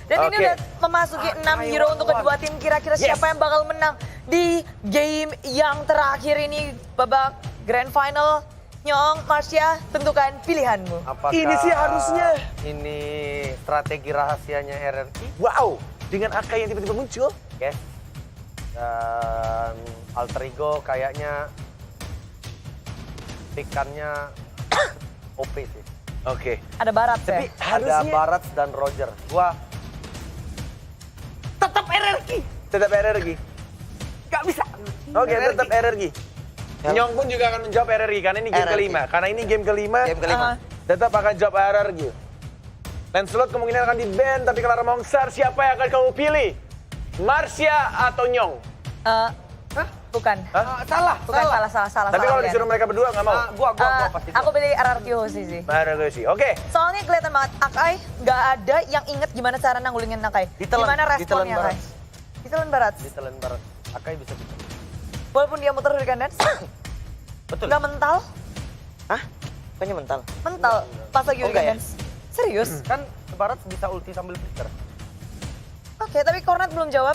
Dan ini udah memasuki 6 Euro untuk kedua tim. Kira-kira siapa yang bakal menang di game yang terakhir ini, babak Grand Final? Nyong, Marsha, tentukan pilihanmu. Apakah Ini sih harusnya. ini strategi rahasianya RRQ? Wow, dengan Akai yang tiba-tiba muncul. Yes. Dan Alter Ego kayaknya pikannya OP sih. Oke. Ada Barat Tapi ya? Ada harusnya Barat dan Roger. Gua tetap RRQ. Tetap RRQ. gak bisa. Oke, tetap RRQ. Nyong pun juga akan menjawab RRQ karena ini game RRQ. kelima. Karena ini game kelima, Game kelima. tetap akan jawab RRQ. Lancelot kemungkinan akan di-ban, tapi kalau Mongsar siapa yang akan kamu pilih? Marsha atau Nyong? Bukan. Hah? Salah. Bukan, salah. Tapi kalau Rian. disuruh mereka berdua nggak mau? Gua pasti. Aku pilih RRQ Hoshi sih. RRQ sih. Oke. Soalnya kelihatan banget, Akai nggak ada yang inget gimana cara nanggulingin Akai. Ditelan, Gimana ditelan responnya Barat. Akai? Ditelan Barat. Di talent Barat. Akai bisa bisa. Walaupun dia muter Hurricane Dance, Betul. nggak mental. Hah? Bukannya mental? Mental pas lagi Oh, Hurricane enggak ya? Dance. Serius? Kan Barat bisa ulti sambil flicker. Oke, tapi Cornet belum jawab.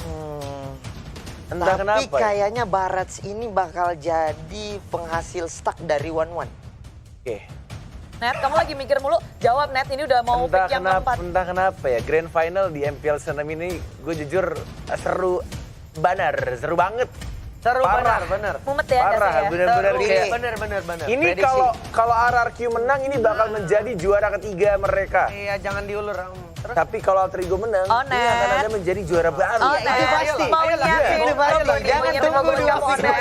Entah Tapi kenapa. kayaknya Barats ini bakal jadi penghasil stuck dari One. Oke. Net, kamu lagi mikir mulu. Jawab Net, ini udah mau Entah pick yang kenapa, keempat. entah kenapa ya. Grand Final di MPL Senam ini gue jujur seru seru banget. Seru Parah. benar. Mumet ya Parah, dasarnya. bener-bener Seru. kayak. Bener. Ini Prediksi. kalau RRQ menang ini bakal menjadi juara ketiga mereka. Iya, jangan diulur. Terus Tapi kalau Alter Ego menang, Oh, ini akan Net. ada menjadi juara baru. Oh, Iya, Net. itu pasti. Mau Ayolah, nyiapin. itu pasti loh. Jangan tunggu dulu. Onet.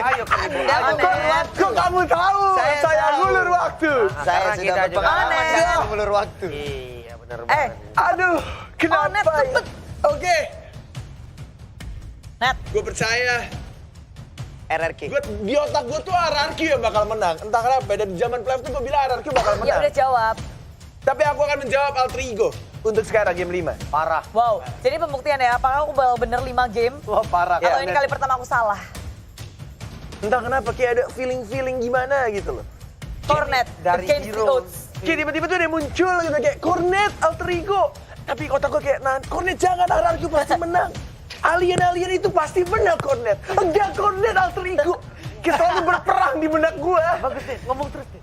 Ayo ke ibu. Udah, Onet. Kok kamu tahu? Saya Saya tahu. ngulur waktu. Saya Karena sudah kita juga- berpengalaman Onet. dengan mengulur waktu. Iya, benar Eh, banget. Aduh, kenapa? Onet, ya? cepet. Oke, Net, gue percaya. RRQ. Gue di otak gue tuh RRQ yang bakal menang. Entah kenapa. Dan di zaman playoff tuh gue bilang RRQ bakal ya menang. udah jawab. Tapi aku akan menjawab Alter Ego untuk sekarang game 5. Parah. Wow, jadi pembuktian ya, apakah aku bakal bener 5 game? Wah, parah. Atau Ya, ini Net. kali pertama aku salah? Entah kenapa kayak ada feeling gimana gitu loh. Cornet, Dari against the Hero. odds. Kayak tiba-tiba tuh ada muncul gitu kayak Cornet, Alter Ego. Tapi otak gue kayak, nah Cornet jangan, RRQ pasti menang. Alien-alien itu pasti menang Cornet. Enggak Cornet, Alter Ego. Kita selalu berperang di benak gue. Bagus deh, ngomong terus deh.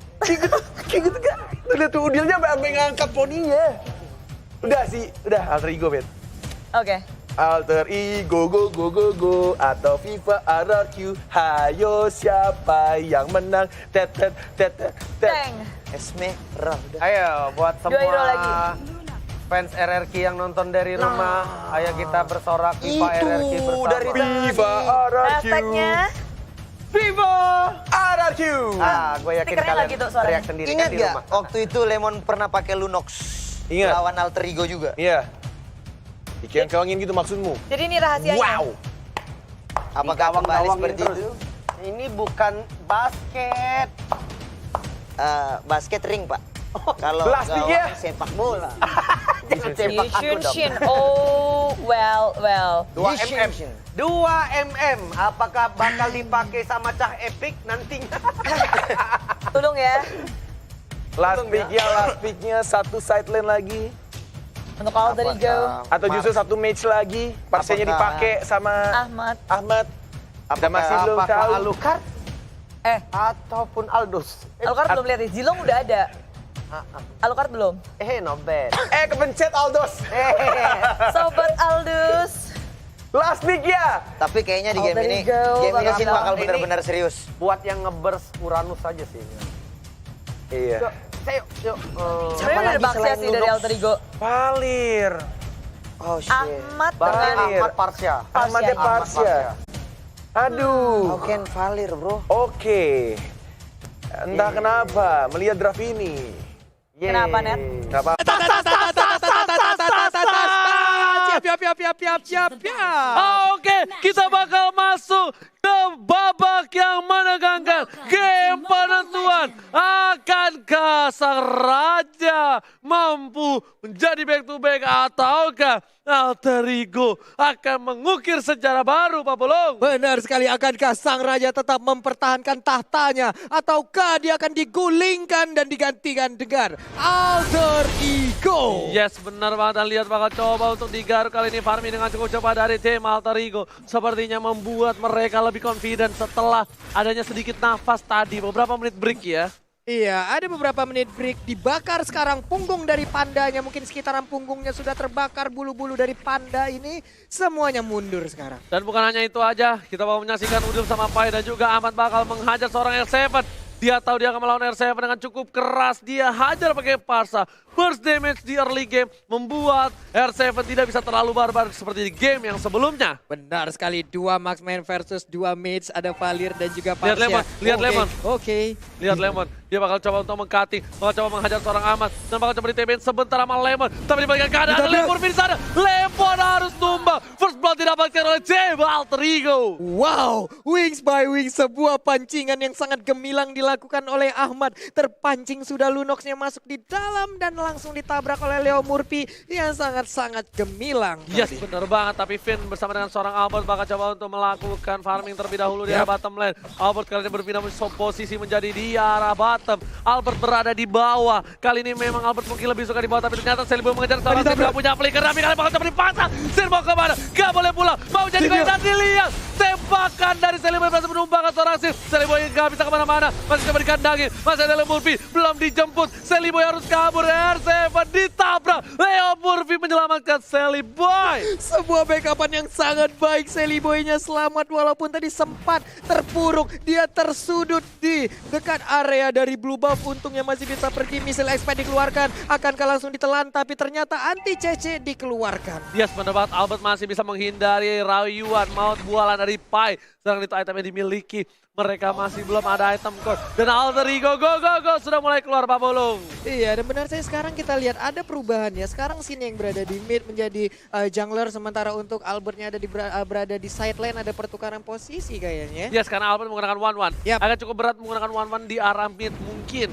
Kayak gitu kan. Udah tuh udilnya sampai ngangkat poninya. Udah sih, udah Alter Ego, Bet. Oke. Alter Ego, go, atau FIFA RRQ. Hayo siapa yang menang? Tet. Teng. Esmeralda. Ayo, buat 2 euro semua lagi. fans RRQ yang nonton dari rumah, ayo kita bersorak FIFA Itu RRQ bersama. dari FIFA RRQ. Hashtagnya FIFA RRQ. Gue yakin Stikernya kalian nggak gitu suaranya. teriak sendiri Ingat kan di nggak rumah. waktu itu Lemon pernah pakai Lunox Ingat. lawan Alter Ego juga? Iya. Dikeong-keongin gitu maksudmu? jadi ini rahasianya. Wow. Apakah kembali Digawang-gawangin seperti terus. itu? Ini bukan basket. Basket ring, Pak. Kalau Plastik gawang ya? sepak bola. Jangan sepak aku dong. Shin. Oh, well. 2 mm. 2 mm. Apakah bakal dipakai sama Cah Epic nantinya? Tolong ya. Last picknya satu side lane lagi. Untuk Alter Ego. Atau justru satu match lagi. Parsenya Apakah- dipakai sama Ahmad. Kita masih belum Apakah tahu. Alucard ataupun Aldous? Alucard belum lihat ya. Zilong udah ada. Alucard belum. Not bad. Kepencet Aldos. Sobat Aldus. Last pick ya. Tapi kayaknya di game Alter ini, Ego sih bakal- bakal Ini- benar-benar serius. Buat yang nge-burst Uranus aja sih. Iya. Yuk. Sebenarnya udah ada lagi Baxia selain sih dari Lunox? Alter Ego. Valir. Oh shit. Ahmad Bang dengan Ahmad Parsya. Ahmad Parsya. Parsya. Aduh. How can Valir, bro? Oke. Entah kenapa melihat draft ini. Kenapa, Net? Nggak apa. Oke, kita bakal masuk ke babak yang menegangkan. Game penentuan. Akankah sang raja Marsya mampu menjadi back to back ataukah Alter Ego akan mengukir sejarah baru, Pak Bolong? Benar sekali, akankah sang raja tetap mempertahankan tahtanya ataukah dia akan digulingkan dan digantikan dengan Alter Ego? Yes, benar banget. Dan lihat bakal coba untuk digaruk kali ini farming dengan cukup cepat dari tim Alter Ego. Sepertinya membuat mereka lebih confident setelah adanya sedikit nafas tadi. Beberapa menit break ya. Iya, ada beberapa menit break. Dibakar sekarang punggung dari pandanya. Mungkin sekitaran punggungnya sudah terbakar. Bulu-bulu dari panda ini semuanya mundur sekarang. Dan bukan hanya itu aja. Kita mau menyaksikan Udil sama Pai dan juga Ahmad bakal menghajar seorang R7. Dia tahu dia akan melawan R7 dengan cukup keras. Dia hajar pakai Parsa. Burst damage di early game membuat R7 tidak bisa terlalu barbar seperti di game yang sebelumnya. Benar sekali, 2 marksman versus 2 mates. Ada Valir dan juga Parsya. Lihat Lemon. Oke. Lihat Lemon, dia bakal coba untuk meng-cutting, bakal coba menghajar seorang Ahmad, dan bakal coba di-TBN sebentar sama Lemon. Tapi di bagian kanan ada Lemon di sana. Lemon harus tumbang. First blood didapatkan oleh Jeb Alter Ego. Wow, wings by wings, sebuah pancingan yang sangat gemilang dilakukan oleh Ahmad. Terpancing sudah Lunoxnya masuk di dalam dan langsung ditabrak oleh Leo Murphy yang sangat-sangat gemilang. Yes, tadi. benar banget. Tapi Finn bersama dengan seorang Albert bakal coba untuk melakukan farming terlebih dahulu di arah bottom lane. Albert kali ini berpindah posisi menjadi di arah bottom. Albert berada di bawah. Kali ini memang Albert mungkin lebih suka di bawah, tapi ternyata Seliboy mengejar seorang Sin gak punya flicker. Tapi kalian bakal coba dipasang. Sin mau kemana? Gak boleh pulang. Mau jadi gol dan dilihat. Tembakan dari Seliboy berhasil menumbangkan seorang Sin. Seliboy gak bisa kemana-mana. Masih coba dikandangin. Masih ada Leo Murphy. Belum dijemput. Seliboy harus kabur. R7 ditabrak. Leo Murphy menyelamatkan Seliboy. Sebuah backupan yang sangat baik. Seliboynya selamat walaupun tadi sempat terpuruk. Dia tersudut di dekat area dari blue buff. Untungnya masih bisa pergi. Misil expand dikeluarkan. Akankah langsung ditelan, tapi ternyata anti CC dikeluarkan. Yes, benar banget. Albert masih bisa menghindari rayuan maut bualan dari Pai. Sedangkan itu item yang dimiliki. Mereka masih belum ada item core. Dan Alter Ego go sudah mulai keluar, Pak Bolong. Iya, dan benar saya sekarang kita lihat ada perubahan ya. Sekarang Sin yang berada di mid menjadi jungler, sementara untuk Albertnya ada berada di side lane. Ada pertukaran posisi kayaknya. Yes, karena Albert menggunakan 1-1. Yap. Agak cukup berat menggunakan 1-1 di arah mid mungkin.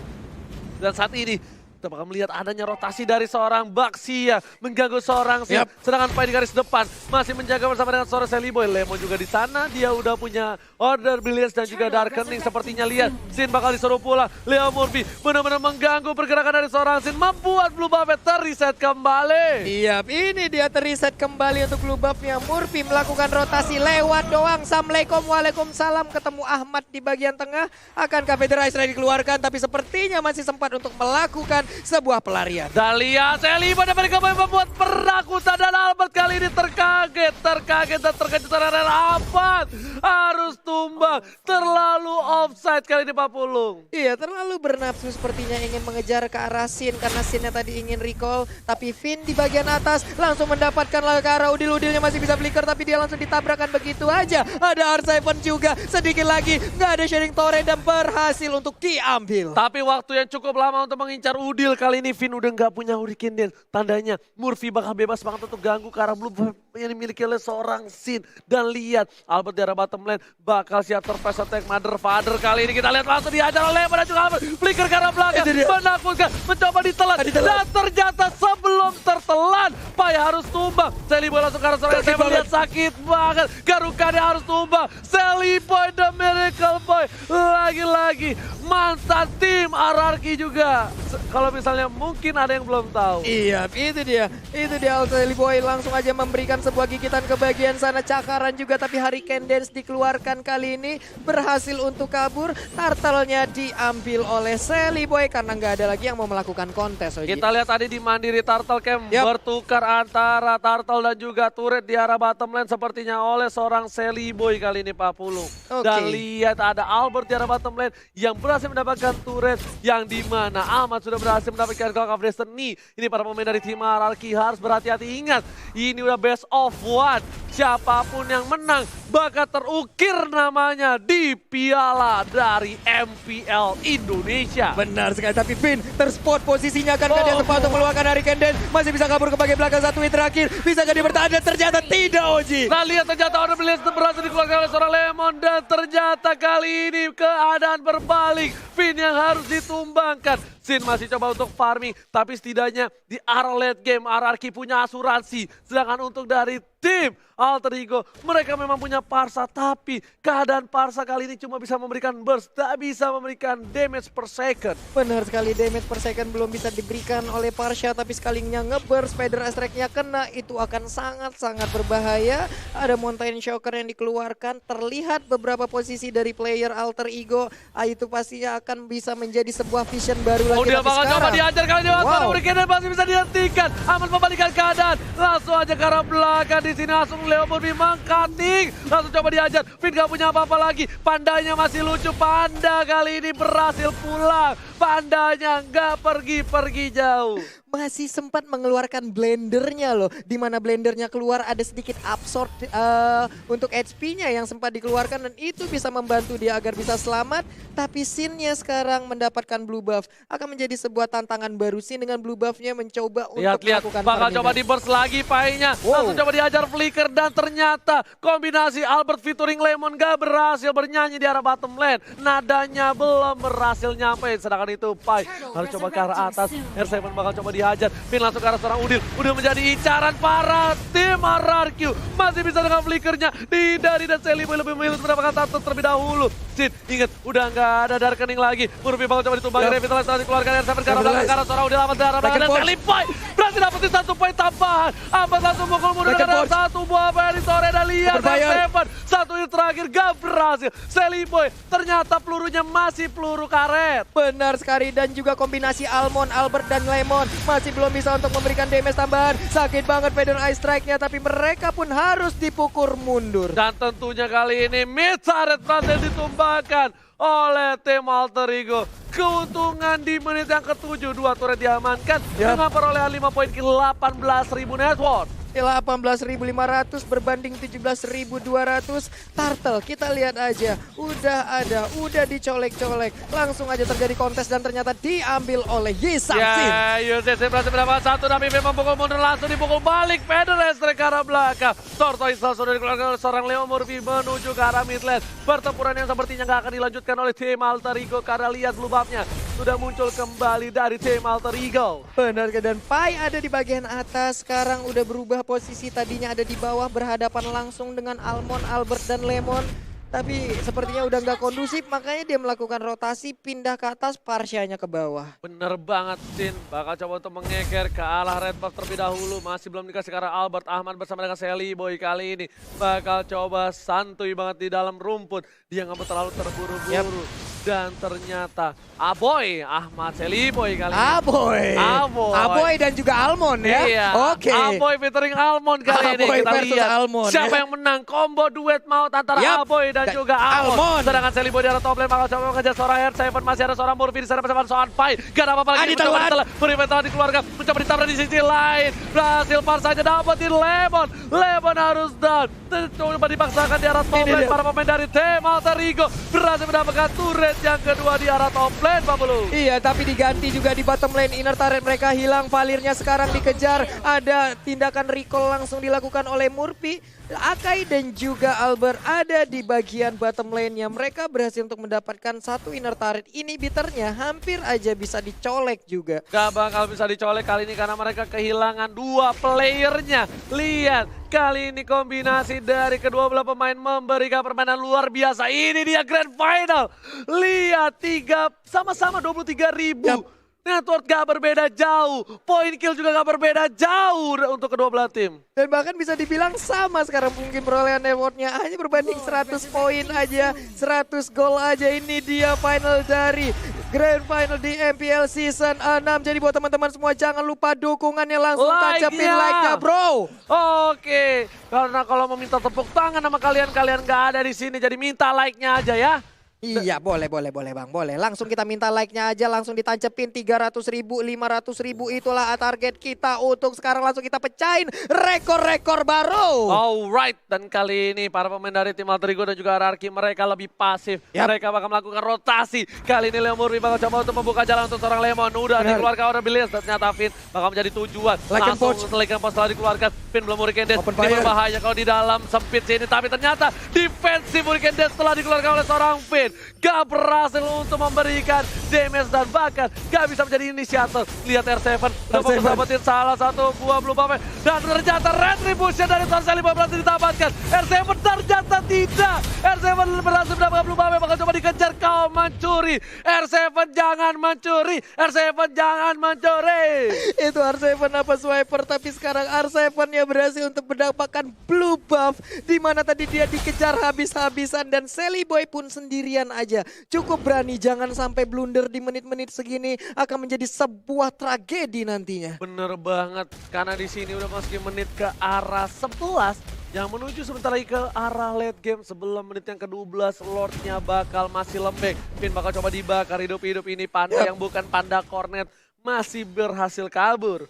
Dan saat ini kita bakal melihat adanya rotasi dari seorang Baxia mengganggu seorang Sin. Sedangkan Pai di garis depan masih menjaga bersama dengan seorang Seliboy. Lemon juga di sana, dia udah punya Order Brilliance dan juga Darkening. Sepertinya lihat Sin bakal disuruh pulang. Leo Murphy benar-benar mengganggu pergerakan dari seorang Sin, membuat blue buff terreset kembali. Iya, ini dia terreset kembali untuk blue buffnya. Murphy melakukan rotasi lewat doang. Assalamualaikum, waalaikumsalam. Ketemu Ahmad di bagian tengah. Akankah Federasi dikeluarkan, tapi sepertinya masih sempat untuk melakukan sebuah pelarian. Dan lihat Seliboy dapat kembali membuat perakutan, dan Albert kali ini terkaget dan terkejut karena Albert harus tumbang. Terlalu offside kali ini, Pak Pulung. Iya, terlalu bernafsu sepertinya ingin mengejar ke arah Sin karena Sinnya tadi ingin recall. Tapi Finn di bagian atas langsung mendapatkan ke arah Udil. Udilnya masih bisa flicker tapi dia langsung ditabrakkan begitu aja. Ada R7 juga, sedikit lagi nggak ada sharing torrent dan berhasil untuk diambil. Tapi waktu yang cukup lama untuk mengincar Udil. Kali ini Finn udah nggak punya Hurricane Dance. Tandanya Murphy bakal bebas banget untuk ganggu ke arah blue buff yang dimiliki oleh seorang Sin. Dan lihat Albert di arah bottom lane bakal siap surprise attack Mother Father. Kali ini kita lihat langsung dihajar oleh Lemon dan juga Albert. Flicker ke arah belakang, menakutkan, mencoba ditelan. Dan ternyata sebelum tertelan, Pai harus tumbang. Seliboy langsung ke arah seorang yang melihat sakit banget. Garukannya harus tumbang. Seliboy the Miracle Boy. Lagi-lagi mantan tim RRQ juga. Kalau misalnya mungkin ada yang belum tahu. Iya, itu dia Seliboy langsung aja memberikan sebuah gigitan ke bagian sana. Cakaran juga, tapi Hurricane Dance dikeluarkan kali ini. Berhasil untuk kabur. Turtle-nya diambil oleh Seliboy karena nggak ada lagi yang mau melakukan kontes. Oji. Kita lihat tadi di Mandiri Turtle Camp bertukar antara Turtle dan juga turret di arah bottom lane sepertinya oleh seorang Seliboy kali ini, Pak Pulung. Dan lihat ada Albert di arah bottom lane yang berhasil mendapatkan turret, yang dimana Ahmad sudah berhasil mendapatkan Clock of Destiny. Ini para pemain dari tim RRQ harus berhati-hati. Ingat, ini udah best of one. Siapapun yang menang bakal terukir namanya di piala dari MPL Indonesia. Benar sekali, tapi Finn terspot posisinya kan dia tepat untuk meluangkan Hurricane Dance. Masih bisa kabur ke bagian belakang, satu hit terakhir. Bisa jadi bertahan dan ternyata tidak, Oji. Nah lihat ternyata Order Brilliance berhasil dikeluarkan oleh seorang Lemon. Dan ternyata kali ini keadaan berbalik. Finn yang harus ditumbangkan. Sin masih coba untuk farming, tapi setidaknya di arah late game RRQ punya asuransi. Sedangkan untuk dari tim Alter Ego, mereka memang punya Parsa, tapi keadaan Parsa kali ini cuma bisa memberikan burst, tak bisa memberikan damage per second. Benar sekali, damage per second belum bisa diberikan oleh Parsha, tapi sekalinya ngeburst, Spider Strike-nya kena, itu akan sangat-sangat berbahaya. Ada Mountain Shocker yang dikeluarkan, terlihat beberapa posisi dari player Alter Ego, itu pastinya akan bisa menjadi sebuah vision baru lagi. Dia bakal coba diajar kali ini, Hurricane masih bisa dihentikan. Aman membalikan keadaan, langsung aja ke arah belakang di sini, langsung Leo Murphy mengcutting, langsung coba diajar. Finn gak punya apa-apa lagi, Pandanya masih lucu, Panda kali ini berhasil pulang. Pandanya nggak pergi-pergi jauh. Masih sempat mengeluarkan blendernya loh, di mana blendernya keluar ada sedikit absorb untuk HP-nya yang sempat dikeluarkan dan itu bisa membantu dia agar bisa selamat. Tapi Sin-nya sekarang mendapatkan blue buff, akan menjadi sebuah tantangan baru. Sin dengan blue buff-nya mencoba untuk melakukan bakal farming. coba di burst lagi Pai-nya, langsung coba diajar flicker dan ternyata kombinasi Albert featuring Lemon gak berhasil bernyanyi di arah bottom lane. Nadanya belum berhasil nyampe, sedangkan itu Pai harus coba ke arah atas. R7 bakal coba dihajar, Finn langsung ke arah seorang Udil. Udil menjadi incaran para tim RRQ. Masih bisa dengan flickernya, Didari dan Seliboy lebih memilih mendapatkan satu terlebih dahulu. Sin, ingat udah nggak ada Darkening lagi. Murphy bakal coba ditumbangin, Revitalize setelah dikeluarkan R7 ke arah belakang, ke arah seorang Udil amat darah belakang dan Seliboy berhasil dapetin 1 poin tambahan. Amat langsung mukul mundur dengan 1 buah dari Sore dan lihat R7. 1 hit terakhir gak berhasil. Seliboy ternyata pelurunya masih peluru karet. Benar sekali, dan juga kombinasi Almond, Albert dan Lemon masih belum bisa untuk memberikan damage tambahan. Sakit banget Feather Ice Strike-nya, tapi mereka pun harus dipukul mundur. Dan tentunya kali ini mid turret berhasil ditumbangkan oleh tim Alter Ego. Keuntungan di menit yang ke-7, 2 turret diamankan dengan perolehan 5 poin ke 18.000 net worth. 18.500 berbanding 17.200. Turtle kita lihat aja, udah dicolek-colek. Langsung aja terjadi kontes dan ternyata diambil oleh Yisamsin. Ya, UCC berhasil mendapat 1 dan Vivi memukul mundur, langsung dipukul balik. Federer ke arah belakang. Tortoise sudah dikeluarkan oleh seorang Leo Murphy menuju ke arah mid lane. Pertempuran yang sepertinya nggak akan dilanjutkan oleh tim Alter Ego karena lihat blue buff-nya sudah muncul kembali dari tim Alter Ego. Benar, dan Pai ada di bagian atas, sekarang udah berubah posisi, tadinya ada di bawah berhadapan langsung dengan Almond, Albert dan Lemon. Tapi sepertinya udah nggak kondusif, makanya dia melakukan rotasi pindah ke atas, Parsyanya ke bawah. Bener banget Sin, bakal coba untuk mengeker ke arah red buff terlebih dahulu. Masih belum dikasih ke arah Albert. Ahmad bersama dengan Seliboy kali ini bakal coba santuy banget di dalam rumput. Dia nggak mau terlalu terburu-buru. Dan ternyata Aboy, Ahmad Seliboy kali ini. Aboy dan juga Almond ya. Iya, Oke. Aboy featuring Almond kali ini. Aboy Kita versus lihat Almond, siapa ya. yang menang. Combo duet maut antara Aboy dan juga Almond. Sedangkan Seliboy di arah top lane bakal coba mengejar seorang R7. Masih ada seorang Murphy di sana bersama seorang Pai. Gak ada apa-apa lagi. Murphy telah dikeluarkan. Mencoba ditabrak di sisi lain. Berhasil Parsa aja dapetin Lemon. Lemon harus down. Coba dipaksakan di arah top lane. Para pemain dari tim Alter Ego berhasil mendapatkan turret yang kedua di arah top lane, Pak Belu. Iya, tapi diganti juga di bottom lane. Inner turret mereka hilang, Valirnya sekarang dikejar. Ada tindakan recall langsung dilakukan oleh Murphy. Akai dan juga Albert ada di bagian bottom lane-nya. Mereka berhasil untuk mendapatkan 1 inner turret. Inhibitornya hampir aja bisa dicolek juga. Gak bakal bisa dicolek kali ini karena mereka kehilangan 2 playernya. Lihat, kali ini kombinasi dari kedua belah pemain memberikan permainan luar biasa. Ini dia Grand Final. Lihat, 3 sama-sama 23.000. Network gak berbeda jauh, point kill juga gak berbeda jauh untuk kedua belah tim. Dan bahkan bisa dibilang sama sekarang mungkin perolehan networknya hanya berbanding 100 poin aja, 100 gol aja. Ini dia final dari Grand Final di MPL Season 6. Jadi buat teman-teman semua jangan lupa dukungannya, langsung tancapin like-nya bro. Oke, karena kalau mau minta tepuk tangan sama kalian gak ada di sini, jadi minta like-nya aja ya. Iya, boleh Bang, boleh. Langsung kita minta like-nya aja, langsung ditancepin 300.000, 500.000, itulah target kita untuk sekarang. Langsung kita pecahin rekor-rekor baru. Alright, dan kali ini para pemain dari tim Alter Ego dan juga RRQ mereka lebih pasif. Mereka bakal melakukan rotasi. Kali ini Leo Murphy bakal coba untuk membuka jalan untuk seorang Lemon. Udah dikeluarkan oleh Billions, ternyata Finn bakal menjadi tujuan. Langsung Like and Post setelah dikeluarkan. Finn belum Hurricane Dash. Ini berbahaya kalau di dalam sempit sini, tapi ternyata defensif Hurricane Dash setelah dikeluarkan oleh seorang Finn. Finn gak berhasil untuk memberikan damage dan bahkan gak bisa menjadi inisiator. Lihat R7 udah mau dapetin salah satu buah blue buff dan ternyata retribution dari Torselli berhasil ditamatkan. R7 ternyata tidak. R7 berhasil mendapatkan blue buff, bakal coba dikejar, kau mencuri. R7 jangan mencuri. R7 jangan mencuri. Itu R7 apa swiper, tapi sekarang R7-nya berhasil untuk mendapatkan blue buff di mana tadi dia dikejar habis-habisan dan Sally Boy pun sendirian aja. Cukup berani, jangan sampai blunder di menit-menit segini akan menjadi sebuah tragedi nantinya. Bener banget, karena di sini udah masukin menit ke arah 11 yang menuju sebentar lagi ke arah late game. Sebelum menit yang ke-12, Lordnya bakal masih lembek. Finn bakal coba dibakar hidup-hidup, ini panda yang bukan panda Cornet masih berhasil kabur.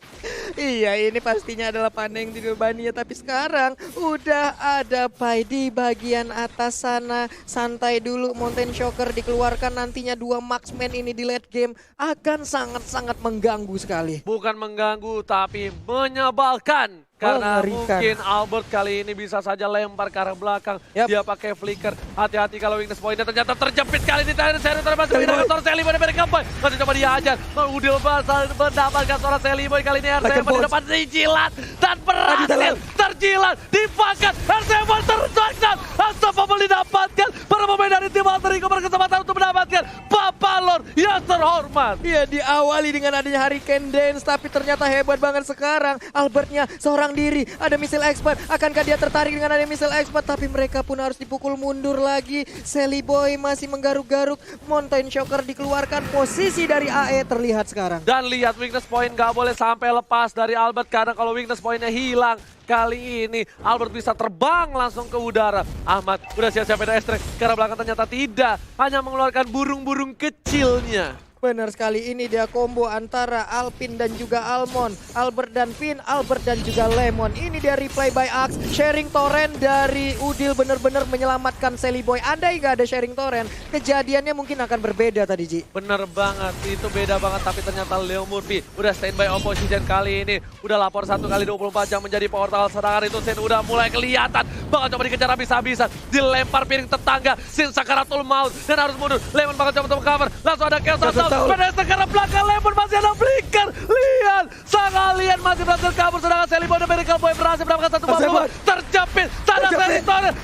Iya, ini pastinya adalah Panda yang dibebani ya, tapi sekarang udah ada Pai di bagian atas sana. Santai dulu, Mountain Shocker dikeluarkan, nantinya 2 marksman ini di late game akan sangat-sangat mengganggu sekali. Bukan mengganggu, tapi menyebalkan. Karena Mengerikan. mungkin Albert kali ini bisa saja lempar ke arah belakang. Yap. Dia pakai flicker. Hati-hati kalau weakness point-nya ternyata terjepit kali ini. Seri termasuk dengan Torselli Boy dari Kamboy. Masih coba dihajar. Udil basal mendapatkan seorang Sally Boy kali ini. R7 di depan dijilat. Dan berhasil terjilat. Dipakat. R7 terjagdan. Unstoppable didapatkan. Para pemain dari tim Alter Ego berkesempatan untuk mendapatkan Papalon yang terhormat. Iya, diawali dengan adanya Hurricane Dance, tapi ternyata hebat banget sekarang. Albertnya seorang diri, ada missile expert. Akankah dia tertarik dengan adanya missile expert? Tapi mereka pun harus dipukul mundur lagi. Sally Boy masih menggaruk-garuk. Mountain Shocker dikeluarkan, posisi dari AE terlihat sekarang. Dan lihat weakness point gak boleh sampai lepas dari Albert. Karena kalau weakness pointnya hilang, kali ini Albert bisa terbang langsung ke udara. Ahmad udah siap-siap ada extract. Karena belakang ternyata tidak. Hanya mengeluarkan burung-burung kecilnya. Benar sekali, ini dia combo antara Alpin dan juga Almond. Albert dan Finn, Albert dan juga Lemon. Ini dia replay by Axe. Sharing torrent dari Udil benar-benar menyelamatkan Sally Boy. Andai gak ada sharing torrent, kejadiannya mungkin akan berbeda tadi, Ji. Bener banget, itu beda banget. Tapi ternyata Leo Murphy udah standby opposition kali ini. Udah lapor 1 kali 24 jam menjadi portal. Sedangkan itu Sin udah mulai kelihatan. Bakal coba dikejar habis-habisan. Dilempar piring tetangga. Sin sakaratul maut dan harus mundur. Lemon bakal coba untuk cover. Langsung ada Chaos. Pada sekarang belakang Lemon masih ada flicker. Lihat, sang alien masih berhasil kabur. Sedangkan Sally Boy dan Miracle Boy berhasil mendapatkan 1 buah terjepit. Sana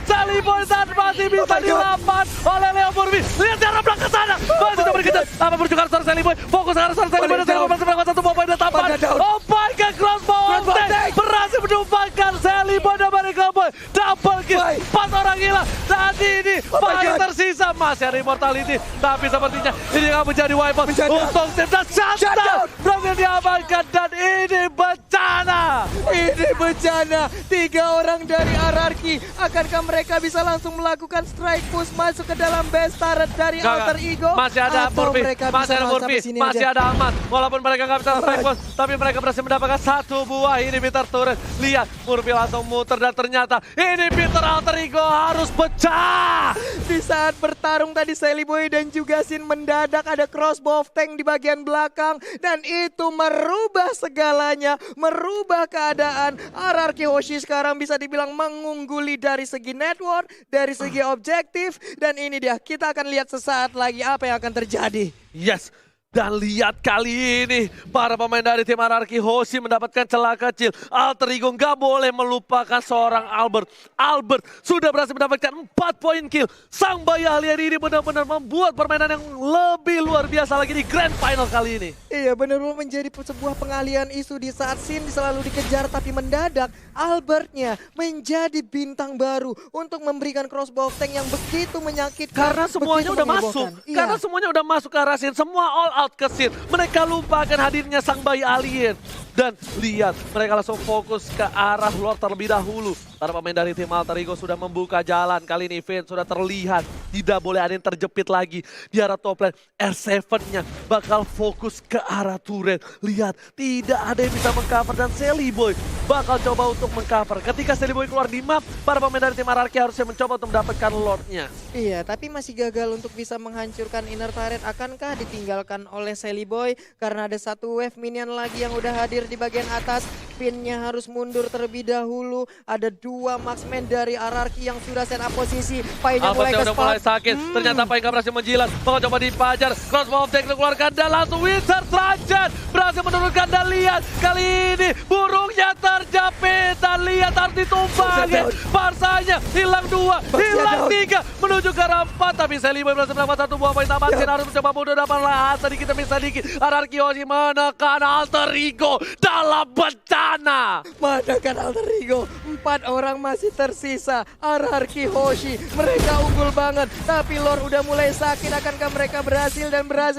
Sally Boy dan masih bisa dilapan oleh Leo Murphy. Lihat cara belakang sana. Masih coba dikejar. Apa berjuang seorang Sally Boy. Fokus ke arah seorang Sally Boy dan Sally Boy masih mendapatkan 1 buah poin dan tapan. Oh my god, crossbow attack. Berhasil menumpahkan Sally Boy dan Miracle Boy. Double kill. 4 orang hilang. Saat ini Pai tersisa. Masih ada immortality. Tapi sepertinya ini akan menjadi wipe untuk tim dan shutdown. Berhasil diamankan dan ini bencana. Ini bencana. 3 orang dari RRQ. Akankah mereka bisa langsung melakukan strike push masuk ke dalam base turret dari Alter Ego? Masih ada Atau Murphy, mereka masih bisa ada langsung Murphy, sampai sini masih aja? ada Ahmad. Walaupun mereka nggak bisa strike push, tapi mereka berhasil mendapatkan 1 buah inhibitor turret. Lihat, Murphy langsung muter dan ternyata inhibitor Alter Ego harus pecah. Di saat bertarung tadi Sally Boy dan juga Sin mendadak ada crossbow of tank di bagian belakang dan itu merubah segalanya, merubah keadaan. RRQ Hoshi sekarang bisa dibilang mengungguli dari segi network, dari segi objektif, dan ini dia, kita akan lihat sesaat lagi apa yang akan terjadi. Yes. Dan lihat kali ini para pemain dari tim RRQ Hoshi mendapatkan celah kecil. Alter Ego nggak boleh melupakan seorang Albert. Albert sudah berhasil mendapatkan 4 poin kill. Sang bayi alien ini benar-benar membuat permainan yang lebih luar biasa lagi di Grand Final kali ini. Iya, benar-benar menjadi sebuah pengalian isu di saat Sin selalu dikejar, tapi mendadak Albertnya menjadi bintang baru untuk memberikan crossbow tank yang begitu menyakitkan. Karena semuanya begitu udah menghebohkan. masuk. Iya. Karena semuanya udah masuk ke arah Sin. Semua all out ke Sin. Mereka lupakan hadirnya sang bayi alien. Dan lihat, mereka langsung fokus ke arah Lord terlebih dahulu. Para pemain dari tim Alter Ego sudah membuka jalan. Kali ini Finn sudah terlihat. Tidak boleh ada yang terjepit lagi. Di arah top lane, R7-nya bakal fokus ke arah turret. Lihat, tidak ada yang bisa mengcover. Dan Sally Boy bakal coba untuk mengcover. Ketika Sally Boy keluar di map, para pemain dari tim RRQ harusnya mencoba untuk mendapatkan Lordnya. Iya, tapi masih gagal untuk bisa menghancurkan inner turret. Akankah ditinggalkan oleh Sally Boy? Karena ada 1 wave minion lagi yang udah hadir hadir di bagian atas. Finnya harus mundur terlebih dahulu. Ada 2 marksman dari RRQ yang sudah set up posisi. Painya mulai Albertnya ke udah mulai spot. sakit. Ternyata Pai nggak berhasil menjilat. Bakal coba dipajar. Crossbow of Tank dikeluarkan dan langsung Wizard Rajan berhasil menurunkan dan lihat kali ini burungnya terjepit dan lihat harus ditumbangin. Parsanya hilang 2, hilang 3 menuju ke arah 4. Tapi Seliboy berhasil mendapat 1 buah poin tambahan. Sin harus mencoba mundur dapat lahan sedikit demi sedikit. RRQ Hoshi menekan Alter Ego dalam bencana. Menekan Alter Ego. 4 orang masih tersisa. RRQ Hoshi. Mereka unggul banget. Tapi Lord udah mulai sakit. Akankah mereka berhasil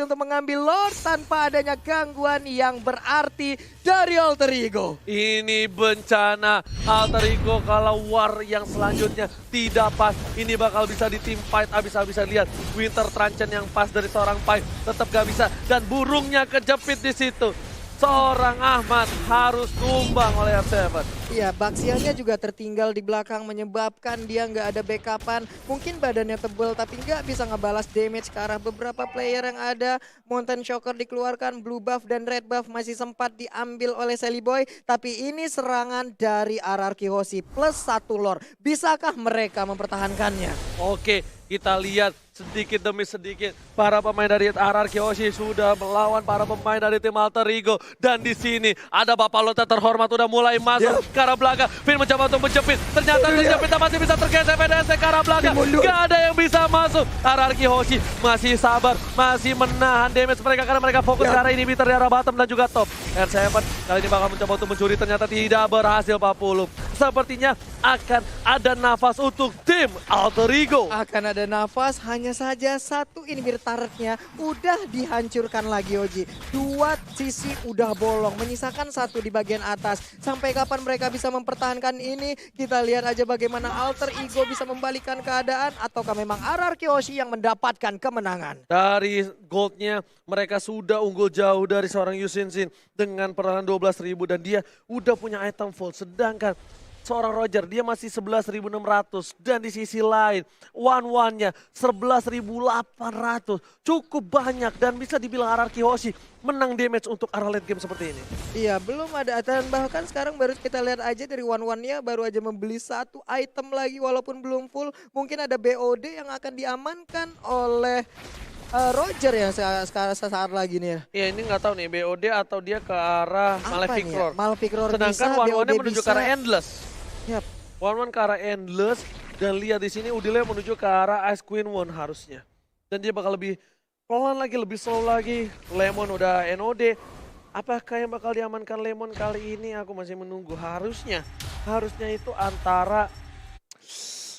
untuk mengambil Lord tanpa adanya gangguan yang berarti dari Alter Ego? Ini bencana. Alter Ego kalau war yang selanjutnya tidak pas. Ini bakal bisa di team fight habis-habisan. Lihat Winter Truncheon yang pas dari seorang Pai tetap gak bisa. Dan burungnya kejepit di situ. Seorang Ahmad harus tumbang oleh R7. Iya, Baxiannya juga tertinggal di belakang menyebabkan dia nggak ada backupan. Mungkin badannya tebel tapi nggak bisa ngebalas damage ke arah beberapa player yang ada. Mountain Shocker dikeluarkan, blue buff dan red buff masih sempat diambil oleh Seliboy. Tapi ini serangan dari RRQ Hoshi plus 1 lore. Bisakah mereka mempertahankannya? Oke, kita lihat sedikit demi sedikit para pemain dari RRQ Hoshi sudah melawan para pemain dari tim Alter Ego. Dan di sini ada Bapak Lota terhormat udah mulai masuk ke arah belakang. Finn mencoba untuk menjepit. Ternyata terjepit masih bisa tergeser PDS ke arah belakang. Gak ada yang bisa masuk. RRQ Hoshi masih sabar, masih menahan damage mereka karena mereka fokus ke arah inhibitor di arah bottom dan juga top. R7 kali ini bakal mencoba untuk mencuri, ternyata tidak berhasil Pak Pulung. Sepertinya akan ada nafas untuk tim Alter Ego. Akan ada nafas, hanya saja 1 inhibitor turretnya udah dihancurkan lagi Oji. 2 sisi udah bolong, menyisakan 1 di bagian atas. Sampai kapan mereka bisa mempertahankan ini? Kita lihat aja bagaimana Alter Ego bisa membalikan keadaan ataukah memang RRQ Hoshi yang mendapatkan kemenangan. Dari goldnya mereka sudah unggul jauh dari seorang Yusin Sin dengan perolehan 12.000 dan dia udah punya item full. Sedangkan seorang Roger dia masih 11.600 dan di sisi lain one-one-nya 11.800. Cukup banyak dan bisa dibilang RRQ Hoshi menang damage untuk arah late game seperti ini. Iya, belum ada dan bahkan sekarang baru kita lihat aja dari one-one-nya baru aja membeli 1 item lagi walaupun belum full. Mungkin ada BOD yang akan diamankan oleh Roger yang sesaat lagi nih ya. Iya, ini nggak tahu nih BOD atau dia ke arah Malefic Roar. Malefic Roar Sedangkan bisa, one-one-nya BOD menuju bisa. ke arah Endless. Yap. One-one ke arah Endless dan lihat di sini Udile menuju ke arah Ice Queen One harusnya. Dan dia bakal lebih pelan lagi, lebih slow lagi. Lemon udah NOD. Apakah yang bakal diamankan Lemon kali ini? Aku masih menunggu. Harusnya itu antara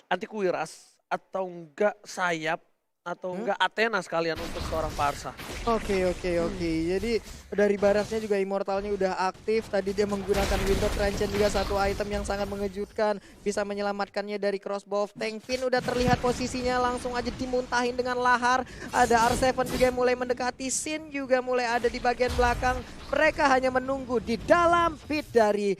Antiquiras atau enggak Sayap atau enggak Athena sekalian untuk seorang Parsa. Oke. Jadi dari Barasnya juga Immortalnya udah aktif. Tadi dia menggunakan Winter Truncheon juga 1 item yang sangat mengejutkan. Bisa menyelamatkannya dari crossbow of tank. Finn udah terlihat posisinya langsung aja dimuntahin dengan lahar. Ada R7 juga yang mulai mendekati. Sin juga mulai ada di bagian belakang. Mereka hanya menunggu di dalam pit dari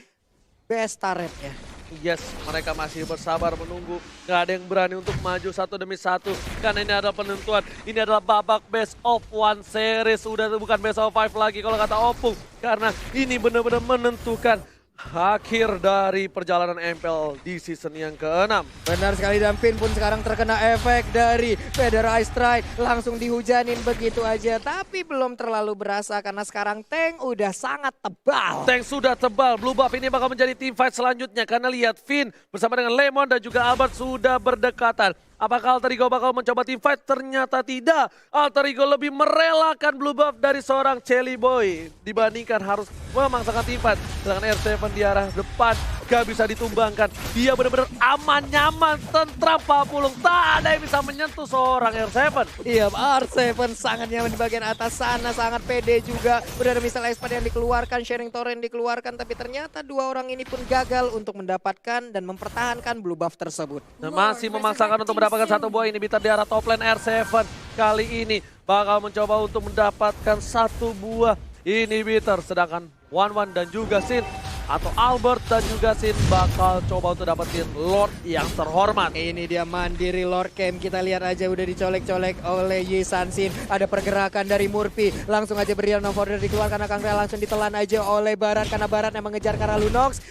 best turretnya. Yes, mereka masih bersabar menunggu. Gak ada yang berani untuk maju 1 demi 1. Karena ini adalah penentuan. Ini adalah babak best of 1 series. Udah bukan best of 5 lagi kalau kata Opung. Karena ini benar-benar menentukan akhir dari perjalanan MPL di season yang ke-6. Benar sekali, dan Finn pun sekarang terkena efek dari Feather Ice Strike. Langsung dihujanin begitu aja. Tapi belum terlalu berasa karena sekarang tank udah sangat tebal. Tank sudah tebal. Blue buff ini bakal menjadi team fight selanjutnya. Karena lihat Finn bersama dengan Lemon dan juga Albert sudah berdekatan. Apakah Alter Ego bakal mencoba team fight? Ternyata tidak. Alter Ego lebih merelakan blue buff dari seorang Seliboy dibandingkan harus memaksakan team fight. Sedangkan R7 di arah depan gak bisa ditumbangkan. Dia benar-benar aman, nyaman, tentram Pak Pulung. Tak ada yang bisa menyentuh seorang R7. Iya, R7 sangat nyaman di bagian atas sana, sangat pede juga. Udah ada missile expert yang dikeluarkan, sharing torrent dikeluarkan, tapi ternyata 2 orang ini pun gagal untuk mendapatkan dan mempertahankan blue buff tersebut. Dan masih memaksakan untuk mendapatkan 1 buah inhibitor di arah top lane. R7 kali ini bakal mencoba untuk mendapatkan 1 buah inhibitor. Sedangkan One dan juga Sin atau Albert dan juga Sin bakal coba untuk dapetin Lord yang terhormat. Ini dia mandiri Lord Camp. Kita lihat aja udah dicolek-colek oleh Yi Sansin. Ada pergerakan dari Murphy. Langsung aja Brilliant of Order dikeluarkan. Kang Rel langsung ditelan aja oleh Barat. Karena Barat yang mengejar ke arah Lunox.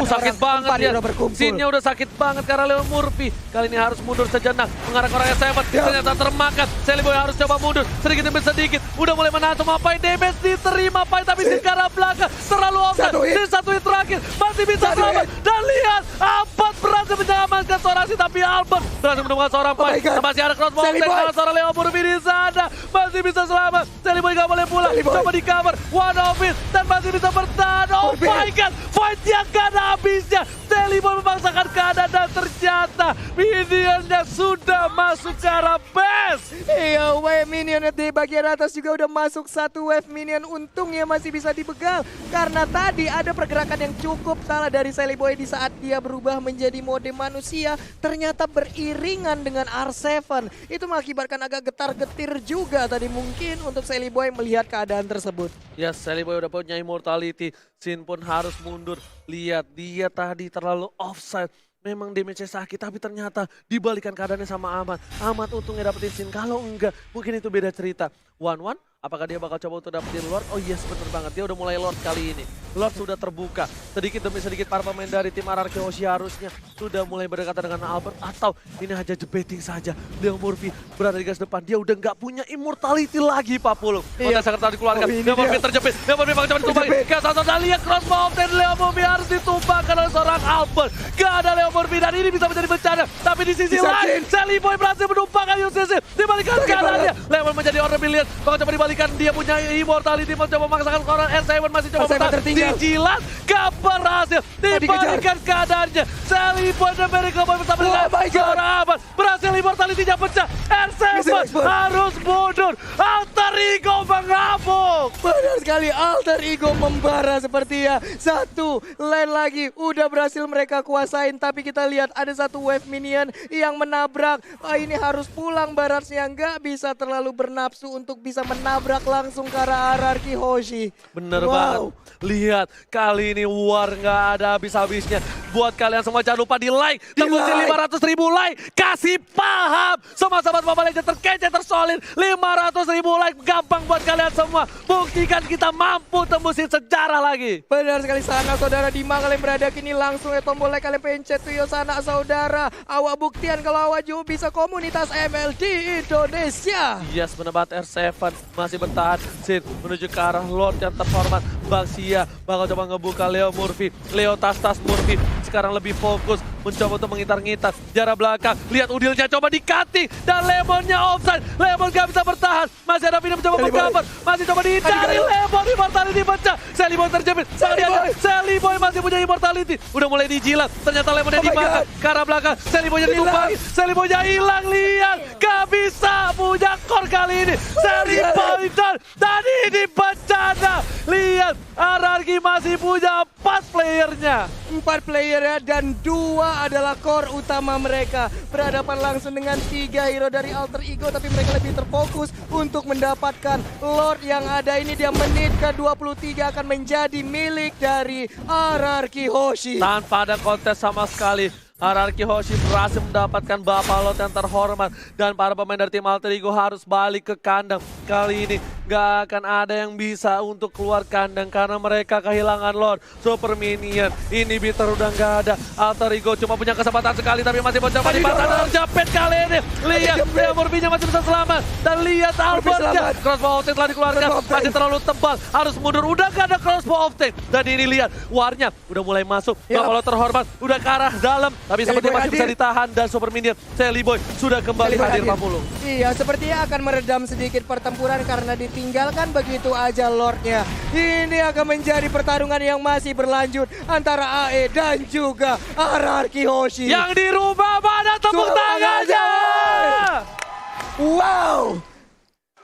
Sakit banget ya. Hero berkumpul. Sinnya udah sakit banget karena Leo Murphy. Kali ini harus mundur sejenak. Mengarah ke orangnya Seven. Ternyata termakan. Sally Boy harus coba mundur. Sedikit demi sedikit. Udah mulai menahan semua Pai. Damage diterima Pai. Tapi Sin ke arah belakang. Terlalu offset. Sin satu hit terakhir. Masih bisa selamat. Dan lihat. Albert berhasil menyelamatkan seorang Sin. Tapi Albert berhasil menemukan seorang Pai. Masih ada crossbow offset. Seorang Leo Murphy di sana. Masih bisa selamat. Sally Boy gak boleh pulang. Coba di cover. One of it. Dan masih bisa bertahan. Oh my god. Fight yang gak ada habisnya. Sally Boy memaksakan keadaan dan ternyata minionnya sudah masuk ke arah base. Iya, wave minion di bagian atas juga udah masuk satu wave minion. Untungnya masih bisa dibegal. Karena tadi ada pergerakan yang cukup salah dari Sally Boy di saat dia berubah menjadi mode manusia. Ternyata beriringan dengan R7. Itu mengakibatkan agak getar-getir juga tadi mungkin untuk Sally Boy melihat keadaan tersebut. Ya, Sally Boy udah punya immortality. Sin pun harus mundur. Lihat, dia tadi terlalu offside. Memang damage-nya sakit, tapi ternyata dibalikan keadaannya sama Ahmad. Ahmad untungnya dapetin Sin, kalau enggak mungkin itu beda cerita. 1-1, apakah dia bakal coba untuk dapetin Lord? Oh yes, bener banget, dia udah mulai Lord kali ini. Lord sudah terbuka, sedikit demi sedikit para pemain dari tim RRQ Hoshi harusnya sudah mulai berdekatan dengan Albert. Atau ini hanya debating saja, Leo Murphy berada di garis depan, dia udah nggak punya immortality lagi Pak Pulung. Kontes sangat tadi dikeluarkan, Leo Murphy terjepit, Leo Murphy bakal coba ditumbangin. Kayak satu-satu lihat crossbow dan Leo Murphy harus ditumbangkan oleh seorang Albert. Gak ada Leo Murphy dan ini bisa menjadi bencana. Tapi di sisi lain, Sally Boy berhasil menumpangkan UCC. Dibalikan keadaannya, Leo menjadi Order Brilliant. Bakal coba dibalikan, dia punya immortality, mencoba memaksakan orang R7 masih coba bertahan. Dijilat, gak berhasil. Dibalikan keadaannya, Sally Boy dan Miracle Boy bersama dengan seorang Ahmad. Berhasil immortality-nya pecah. R7 harus mundur. Alter Ego mengamuk. Benar sekali, Alter Ego membara sepertinya. Satu lane lagi udah berhasil mereka kuasain. Tapi kita lihat ada satu wave minion yang menabrak. Ini harus pulang Baratnya. Nggak bisa terlalu bernafsu untuk bisa menabrak langsung ke arah RRQ Hoshi. Bener banget. Lihat, kali ini war nggak ada habis-habisnya. Buat kalian semua jangan lupa di like. Tembusin 500.000 like. Kasih paham. Semua sahabat Mobile Legends terkece, tersolid. 500.000 like. Gampang buat kalian semua. Buktikan kita mampu tembusin sejarah lagi. Benar sekali sana saudara, di mana kalian berada kini langsung tombol like kalian pencet tuh yo sana saudara. Awak buktian kalau awak juga bisa komunitas ML di Indonesia. Yes, bener banget. R7 masih bertahan. Sin menuju ke arah Lord yang terhormat. Baxia bakal coba ngebuka Leo Murphy. Leo tas-tas Murphy sekarang lebih fokus mencoba untuk mengitar-ngitar jarak belakang. Lihat udilnya coba di-cutting dan Lemonnya offside. Lemon gak bisa bertahan. Masih ada Vino mencoba mengcover. Masih coba dicari Lemon. Immortality pecah. Sally Boy terjepit. Sally Boy masih punya immortality. Udah mulai dijilat. Ternyata Lemonnya dimakan. Ke arah belakang. Sally Boynya ditumpangin. Sally Boynya hilang. Lihat. Gak bisa punya core kali ini. Sally Boy dan ini bencana. Lihat. RRQ masih punya 4 playernya. 4 player ya, dan 2 adalah core utama mereka. Berhadapan langsung dengan 3 hero dari Alter Ego, tapi mereka lebih terfokus untuk mendapatkan Lord yang ada ini. Dia menit ke-23 akan menjadi milik dari RRQ Hoshi. Tanpa ada kontes sama sekali. RRQ Hoshi berhasil mendapatkan Bapak Lord yang terhormat. Dan para pemain dari tim Alter Ego harus balik ke kandang. Kali ini gak akan ada yang bisa untuk keluar kandang karena mereka kehilangan Lord. Super Minion, ini Bitter udah gak ada. Alter Ego cuma punya kesempatan sekali tapi masih mencoba dipasang dan terjepit kali ini. Lihat, Leo Murphy-nya masih bisa selamat. Dan lihat Albertnya, crossbow of Tank telah dikeluarkan. Masih terlalu tebal, harus mundur. Udah gak ada crossbow of Tank. Dan ini lihat, warnya udah mulai masuk. Bapak Lord terhormat, udah ke arah dalam. Tapi sepertinya masih bisa ditahan dan Super Minion Sally Boy sudah kembali hadir Pak Pulung. Iya, sepertinya akan meredam sedikit pertempuran karena ditinggalkan begitu aja Lordnya. Ini akan menjadi pertarungan yang masih berlanjut antara AE dan juga RRQ Hoshi. Yang dirubah mana tepuk tangannya? Wow!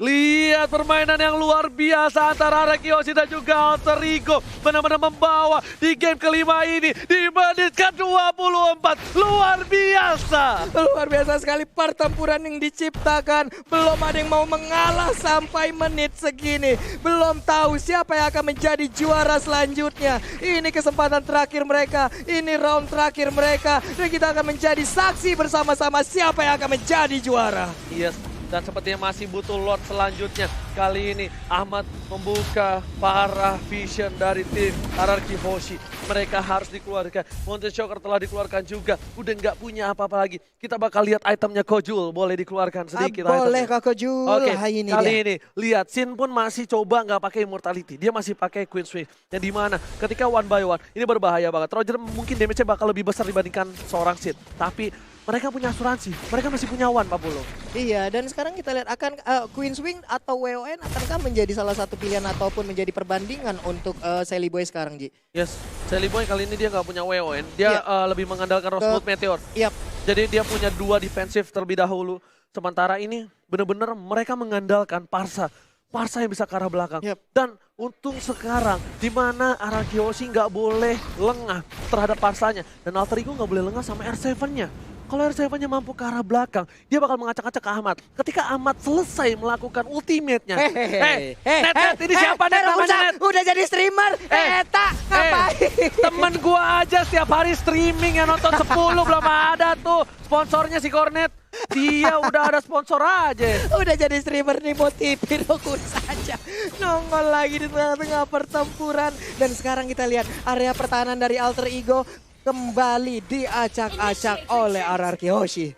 Lihat permainan yang luar biasa antara Araki Hoshi dan juga Alter Ego. Benar-benar membawa di game kelima ini di menit ke-24. Luar biasa. Luar biasa sekali pertempuran yang diciptakan. Belum ada yang mau mengalah sampai menit segini. Belum tahu siapa yang akan menjadi juara selanjutnya. Ini kesempatan terakhir mereka. Ini round terakhir mereka. Dan kita akan menjadi saksi bersama-sama siapa yang akan menjadi juara. Yes. Dan sepertinya masih butuh Lord selanjutnya. Kali ini Ahmad membuka para vision dari tim Araki Hoshi. Mereka harus dikeluarkan. Monster Shocker telah dikeluarkan juga. Udah nggak punya apa-apa lagi. Kita bakal lihat itemnya Kojul. Boleh dikeluarkan sedikit. Boleh itemnya. Kak Kojul. Oke, Ini kali dia. ini lihat Sin pun masih coba nggak pakai Immortality. Dia masih pakai Queen Swing. Yang dimana ketika one by one ini berbahaya banget. Roger mungkin damage-nya bakal lebih besar dibandingkan seorang Sin. Tapi mereka punya asuransi, mereka masih punya one Pak Polo. Iya, dan sekarang kita lihat akan Queen's Wing atau WON akankah menjadi salah satu pilihan ataupun menjadi perbandingan untuk Sally Boy sekarang, Ji? Yes, Sally Boy kali ini dia nggak punya WON, dia lebih mengandalkan Rosewood Meteor. Yap. Jadi dia punya 2 defensif terlebih dahulu. Sementara ini benar-benar mereka mengandalkan Parsa. Parsa yang bisa ke arah belakang. Yep. Dan untung sekarang di mana Araki Hoshi nggak boleh lengah terhadap Parsanya. Dan Alter Ego nggak boleh lengah sama R7-nya. Kalau R7-nya mampu ke arah belakang, dia bakal mengacak-acak ke Ahmad. Ketika Ahmad selesai melakukan ultimate-nya. Net, ini siapa Net namanya Net? Udah jadi streamer. Eta, ngapain? Temen gua aja setiap hari streaming yang nonton 10 belum ada tuh. Sponsornya si Cornet. Dia udah ada sponsor aja. Udah jadi streamer nih, motivin aku saja. Nongol lagi di tengah-tengah pertempuran. Dan sekarang kita lihat area pertahanan dari Alter Ego kembali diacak-acak oleh Araki Hoshi.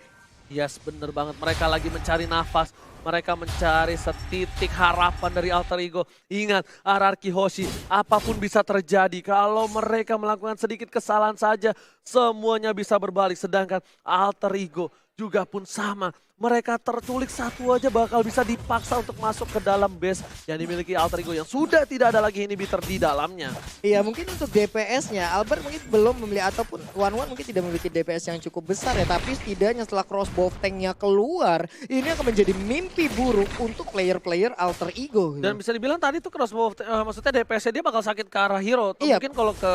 Yes, bener banget. Mereka lagi mencari nafas. Mereka mencari setitik harapan dari Alter Ego. Ingat, Araki Hoshi, apapun bisa terjadi. Kalau mereka melakukan sedikit kesalahan saja, semuanya bisa berbalik. Sedangkan Alter Ego juga pun sama. Mereka terculik satu aja bakal bisa dipaksa untuk masuk ke dalam base yang dimiliki Alter Ego yang sudah tidak ada lagi inhibitor di dalamnya. Iya, mungkin untuk DPS-nya Albert mungkin belum membeli ataupun One mungkin tidak memiliki DPS yang cukup besar ya, tapi setidaknya setelah crossbow tank-nya keluar, ini akan menjadi mimpi buruk untuk player-player Alter Ego. Dan bisa dibilang tadi tuh crossbow, maksudnya DPS-nya dia bakal sakit ke arah hero. Tuh Iya. mungkin kalau ke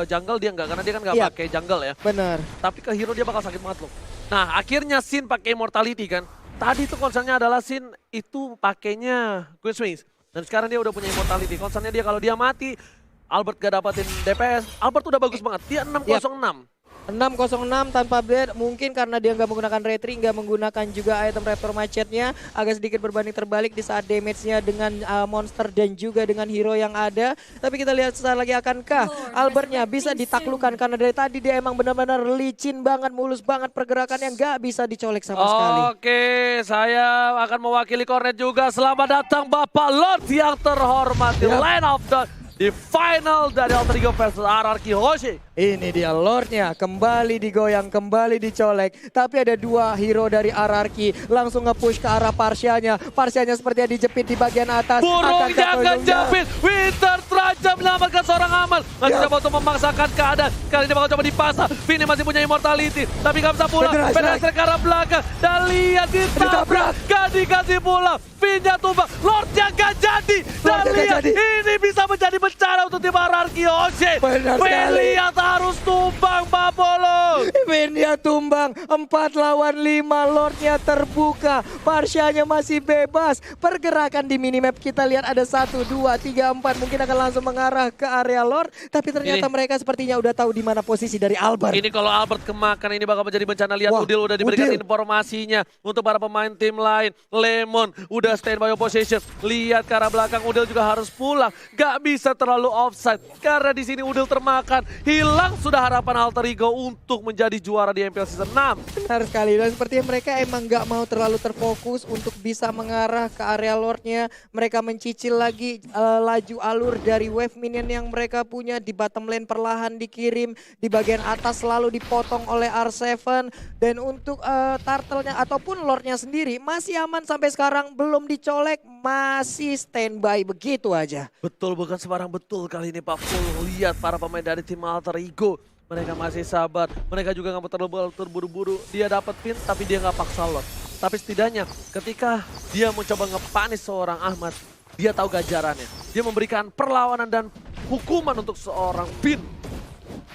jungle dia enggak, karena dia kan nggak Iya. pakai jungle ya. Benar. Tapi ke hero dia bakal sakit banget loh. Nah akhirnya Sin pakai Immortality kan. Tadi tuh concernnya adalah Sin itu pakainya Queen Swings. Dan sekarang dia udah punya Immortality. Concernnya dia kalau dia mati, Albert gak dapatin DPS. Albert udah bagus banget, dia 606. 606 tanpa blade, mungkin karena dia nggak menggunakan retri, nggak menggunakan juga item raptor macetnya, agak sedikit berbanding terbalik di saat damage-nya dengan monster dan juga dengan hero yang ada. Tapi kita lihat sesaat lagi akankah Albertnya bisa ditaklukkan, karena dari tadi dia emang benar-benar licin banget, mulus banget pergerakannya, nggak bisa dicolek sama sekali. Oke, saya akan mewakili Cornet juga. Selamat datang Bapak Lord yang terhormat di Line of the di final dari Alter Ego versus Araki Hoshi. Ini dia Lordnya, kembali digoyang, kembali dicolek. Tapi ada 2 hero dari Araki langsung nge-push ke arah Parsianya. Parsianya sepertinya dijepit di bagian atas. Burung Akankah jangan Burungnya? jepit. Winter terancam menyelamatkan seorang aman. Masih coba untuk memaksakan keadaan. Kali ini bakal coba dipasang. Vini masih punya Immortality. Tapi gak bisa pulang. Penetrasi ke arah belakang. Dan lihat ditabrak. Gak dikasih pulang. Vini tumbang. Lordnya gak jadi. Dan lihat ini bisa menjadi bencana untuk tim Araki Hoshi. Benar sekali. Lihat harus tumbang Pak Polo. Vindia tumbang, 4 lawan 5, Lordnya terbuka, Parsianya masih bebas. Pergerakan di minimap kita lihat ada 1, 2, 3, 4, mungkin akan langsung mengarah ke area Lord. Tapi ternyata mereka sepertinya udah tahu di mana posisi dari Albert. Ini kalau Albert kemakan ini bakal menjadi bencana. Lihat Wah, Udil udah diberikan Udil. informasinya untuk para pemain tim lain. Lemon udah standby position. Lihat ke arah belakang, Udil juga harus pulang. Gak bisa terlalu offside karena di sini Udil termakan. Hilang sudah harapan Alter Ego untuk menjadi juara di MPL Season 6. Benar sekali, dan sepertinya mereka emang gak mau terlalu terfokus untuk bisa mengarah ke area Lordnya. Mereka mencicil lagi laju alur dari wave minion yang mereka punya. Di bottom lane perlahan dikirim, di bagian atas selalu dipotong oleh R7. Dan untuk turtle-nya ataupun Lordnya sendiri masih aman sampai sekarang, belum dicolek, masih standby begitu aja. Betul, bukan sembarang betul kali ini Pak Pul. Lihat para pemain dari tim Alter Ego. Mereka masih sabar. Mereka juga nggak mau terlalu terburu-buru. Dia dapat pin tapi dia nggak paksa Lord. Tapi setidaknya ketika dia mencoba ngepanis seorang Ahmad, dia tahu ganjarannya. Dia memberikan perlawanan dan hukuman untuk seorang Finn.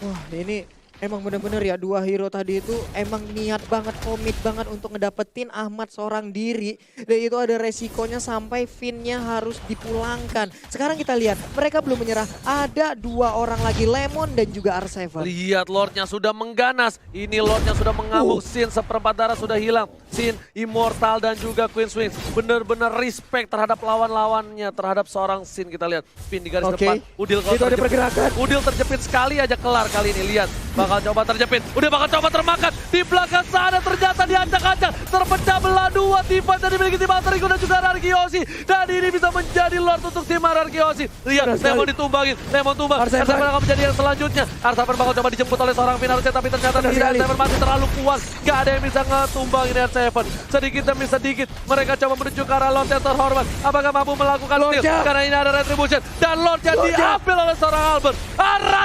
Wah, ini emang bener-bener ya, dua hero tadi itu emang niat banget, komit banget untuk ngedapetin Ahmad seorang diri. Dan itu ada resikonya sampai Finn-nya harus dipulangkan. Sekarang kita lihat, mereka belum menyerah. Ada dua orang lagi, Lemon dan juga R7. Lihat Lordnya sudah mengganas. Ini Lordnya sudah mengamuk. Sin seperempat darah sudah hilang. Sin, Immortal dan juga Queen Swings. Benar-benar respect terhadap lawan-lawannya. Terhadap seorang Sin, kita lihat. Finn di garis depan. Udil kalau itu ada terjepit. pergerakan. Udil terjepit sekali aja, kelar kali ini. Lihat, bakal coba terjepit. Udah bakal coba termakan. Di belakang sana ternyata diacak-acak. Terpecah belah dua. Tiba dan dimiliki tim Alterigo dan juga Arkeosi. Dan ini bisa menjadi Lord untuk tim Arkeosi. Lihat, Lemon ditumbangin. Lemon tumbang. R7 akan menjadi yang selanjutnya. R7 bakal coba dijemput oleh seorang Finn harusnya, tapi ternyata tidak. R7 masih terlalu kuat. Gak ada yang bisa ngetumbangin R7. Sedikit demi sedikit mereka coba menuju ke arah Lord yang terhormat. Apakah mampu melakukan steal? Karena ini ada retribution. Dan Lordnya diambil oleh seorang Albert.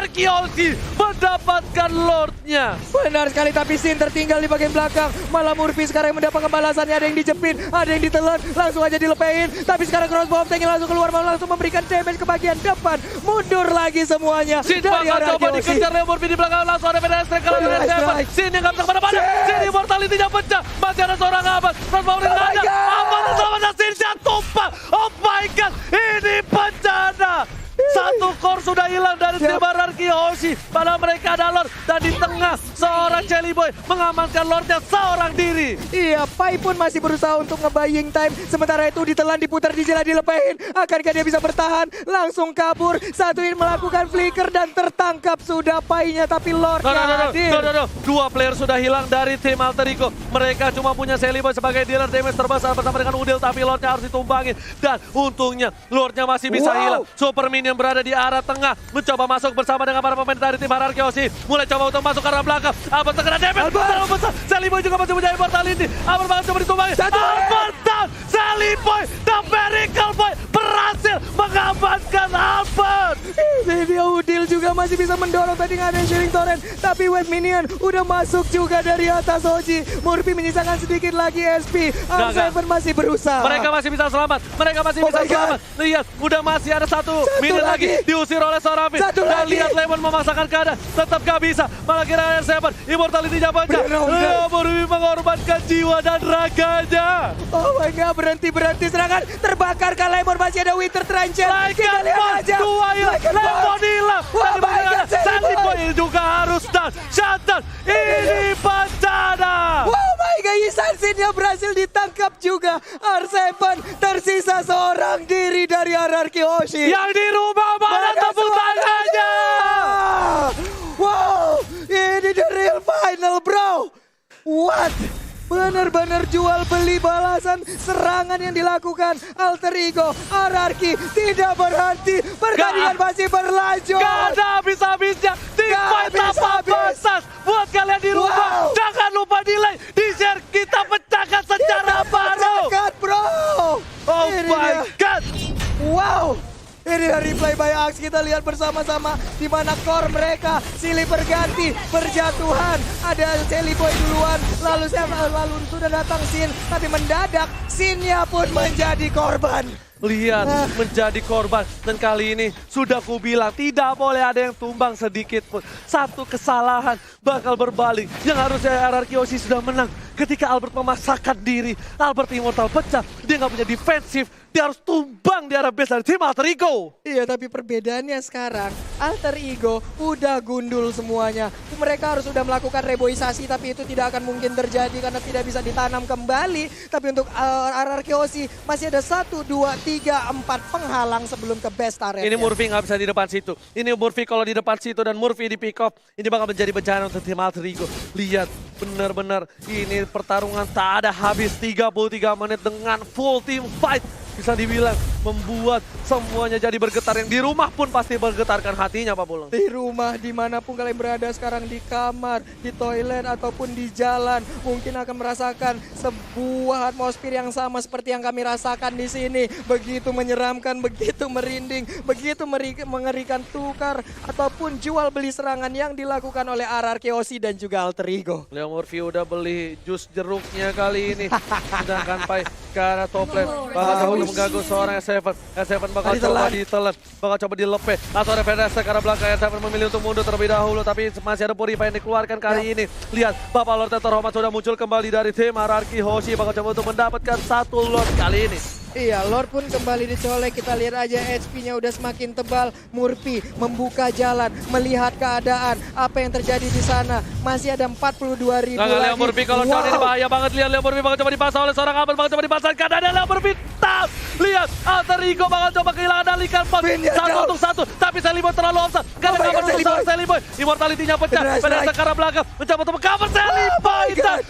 Arkeosi mendapatkan Lordnya. Benar sekali, tapi Sin tertinggal di bagian belakang. Malah Murphy sekarang yang mendapatkan balasannya. Ada yang dijepit, ada yang ditelan, langsung aja dilepein. Tapi sekarang crossbow tanknya langsung keluar, mau langsung memberikan damage ke bagian depan. Mundur lagi semuanya. Sin bakal coba dikejar Leo Murphy di belakang, langsung ada pedal strike kalau ada Seven. Sin yang gak bisa kemana-mana. Sin immortality-nya pecah. Masih ada seorang Ahmad. Crossbow di belakang. Ahmad selamatnya Sin tumpah. Oh my god, ini bencana. Satu core sudah hilang dari tim Arkeosi. Padahal mereka ada Lord. Dan di tengah seorang Jelly Boy mengamankan Lordnya seorang diri. Iya, Pai pun masih berusaha untuk nge-buying time. Sementara itu ditelan, diputar, dijela, dilepehin. Akankah dia bisa bertahan? Langsung kabur. Satu ini melakukan flicker dan tertangkap sudah Pai-nya. Tapi Lordnya hadir. Dua player sudah hilang dari tim Alterigo. Mereka cuma punya Jelly Boy sebagai dealer damage terbesar bersama dengan Udil. Tapi Lordnya harus ditumbangin. Dan untungnya Lordnya masih bisa hilang. Super Minion berada di arah tengah. Mencoba masuk bersama dengan para pemain dari tim Arkeosi. Mulai coba untuk masuk ke arah belakang. Albert terkena damage. Terlalu besar. Jelly Boy juga masih punya immortality. Albert bakal coba ditumbangin. Albert down. Jelly Boy, the Miracle Boy berhasil mengamankan Albert. Ini dia, Udil juga masih bisa mendorong, tadi nggak ada Shilling Torrent. Tapi Wave Minion udah masuk juga dari atas Oji. Murphy menyisakan sedikit lagi SP. R7 masih berusaha. Mereka masih bisa selamat. Mereka masih bisa selamat. Lihat, udah masih ada satu minute lagi. Diusir oleh seorang Finn. Dan lihat Lemon memaksakan keadaan. Tetap gak bisa. Malah kira R7. Immortality-nya pecah. Murphy mengorbankan jiwa dan raganya. Oh my god, berhenti serangan. Terbakar kan Lemon, masih ada Winter Trencher. Kita lihat aja. Dua hilang. Lemon hilang. Oh my god, Jelly Boy juga harus down. Shutdown. Ini bencana. Oh my god, Isansinnya berhasil ditangkap juga. R7 tersisa seorang diri dari Arkeosi. Yang di rumah mana tepuk tangannya. Wow, ini the real final, bro. What? Benar-benar jual beli balasan serangan yang dilakukan Alterigo. Ararki tidak berhenti, pertandingan masih berlanjut. Gak ada habis-habisnya. Teamfight tanpa batas. Buat kalian di rumah, jangan lupa di like, di share. Kita pecahkan secara baru. Pecahkan, bro. Oh Ini my dia. god. Wow. Ini replay by Axe, kita lihat bersama-sama di mana core mereka silih berganti, berjatuhan. Ada Jelly Boy duluan, lalu sudah datang Sin, tapi mendadak Sin-nya pun menjadi korban. Lihat, menjadi korban. Dan kali ini sudah kubilang tidak boleh ada yang tumbang sedikit pun. Satu kesalahan bakal berbalik. Yang harusnya Arkeosi sudah menang. Ketika Albert memaksakan diri, Albert Immortal pecah. Dia nggak punya defensif. Dia harus tumbang di arah base dari tim Alterigo. Iya, tapi perbedaannya sekarang Alterigo udah gundul semuanya. Mereka harus sudah melakukan reboisasi, tapi itu tidak akan mungkin terjadi karena tidak bisa ditanam kembali. Tapi untuk Arkeosi masih ada 1, 2, 3, 4 penghalang sebelum ke best turret. Ini Murphy nggak bisa di depan situ. Ini Murphy kalau di depan situ dan Murphy di pick off, ini bakal menjadi bencana untuk tim Alterigo. Lihat, benar-benar ini pertarungan tak ada habis 33 menit dengan full team fight. bisa dibilang membuat semuanya jadi bergetar. Yang di rumah pun pasti bergetarkan hatinya Pak Pulung. Di rumah, dimanapun kalian berada sekarang, di kamar, di toilet, ataupun di jalan, mungkin akan merasakan sebuah atmosfer yang sama seperti yang kami rasakan di sini. Begitu menyeramkan, begitu merinding, begitu mengerikan tukar ataupun jual beli serangan yang dilakukan oleh RRQ Oshi dan juga Alter Ego. Leo Murphy udah beli jus jeruknya kali ini. Sedangkan Pai ke arah top lane. Bakal coba untuk mengganggu seorang S7. S7 bakal coba ditelan. Bakal coba dilepe. Atau ada Fedesa ke arah belakang. S7 memilih untuk mundur terlebih dahulu. Tapi masih ada Purify yang dikeluarkan kali ini. Lihat, Bapak Lord terhormat sudah muncul kembali dari tim RRQ Oshi. Bakal coba untuk mendapatkan satu Lord kali ini. Iya, Lord pun kembali dicolek. Kita lihat aja HP-nya udah semakin tebal. Murphy membuka jalan, melihat keadaan. Apa yang terjadi di sana? Masih ada 42.000 lagi. Leo Murphy kalau wow. Ini bahaya banget. Lihat Leo Murphy bakal coba dipasang oleh seorang Albert. Bakal coba dipasang keadaan Leo Murphy. Lihat, Alter Ego bakal coba kehilangan dalikan pos. Satu untuk satu. Tapi Seliboy terlalu offside. Gak ada cover untuk seorang Seliboy. Immortality-nya pecah. Fedesa ke arah belakang. Mencoba untuk cover Seliboy.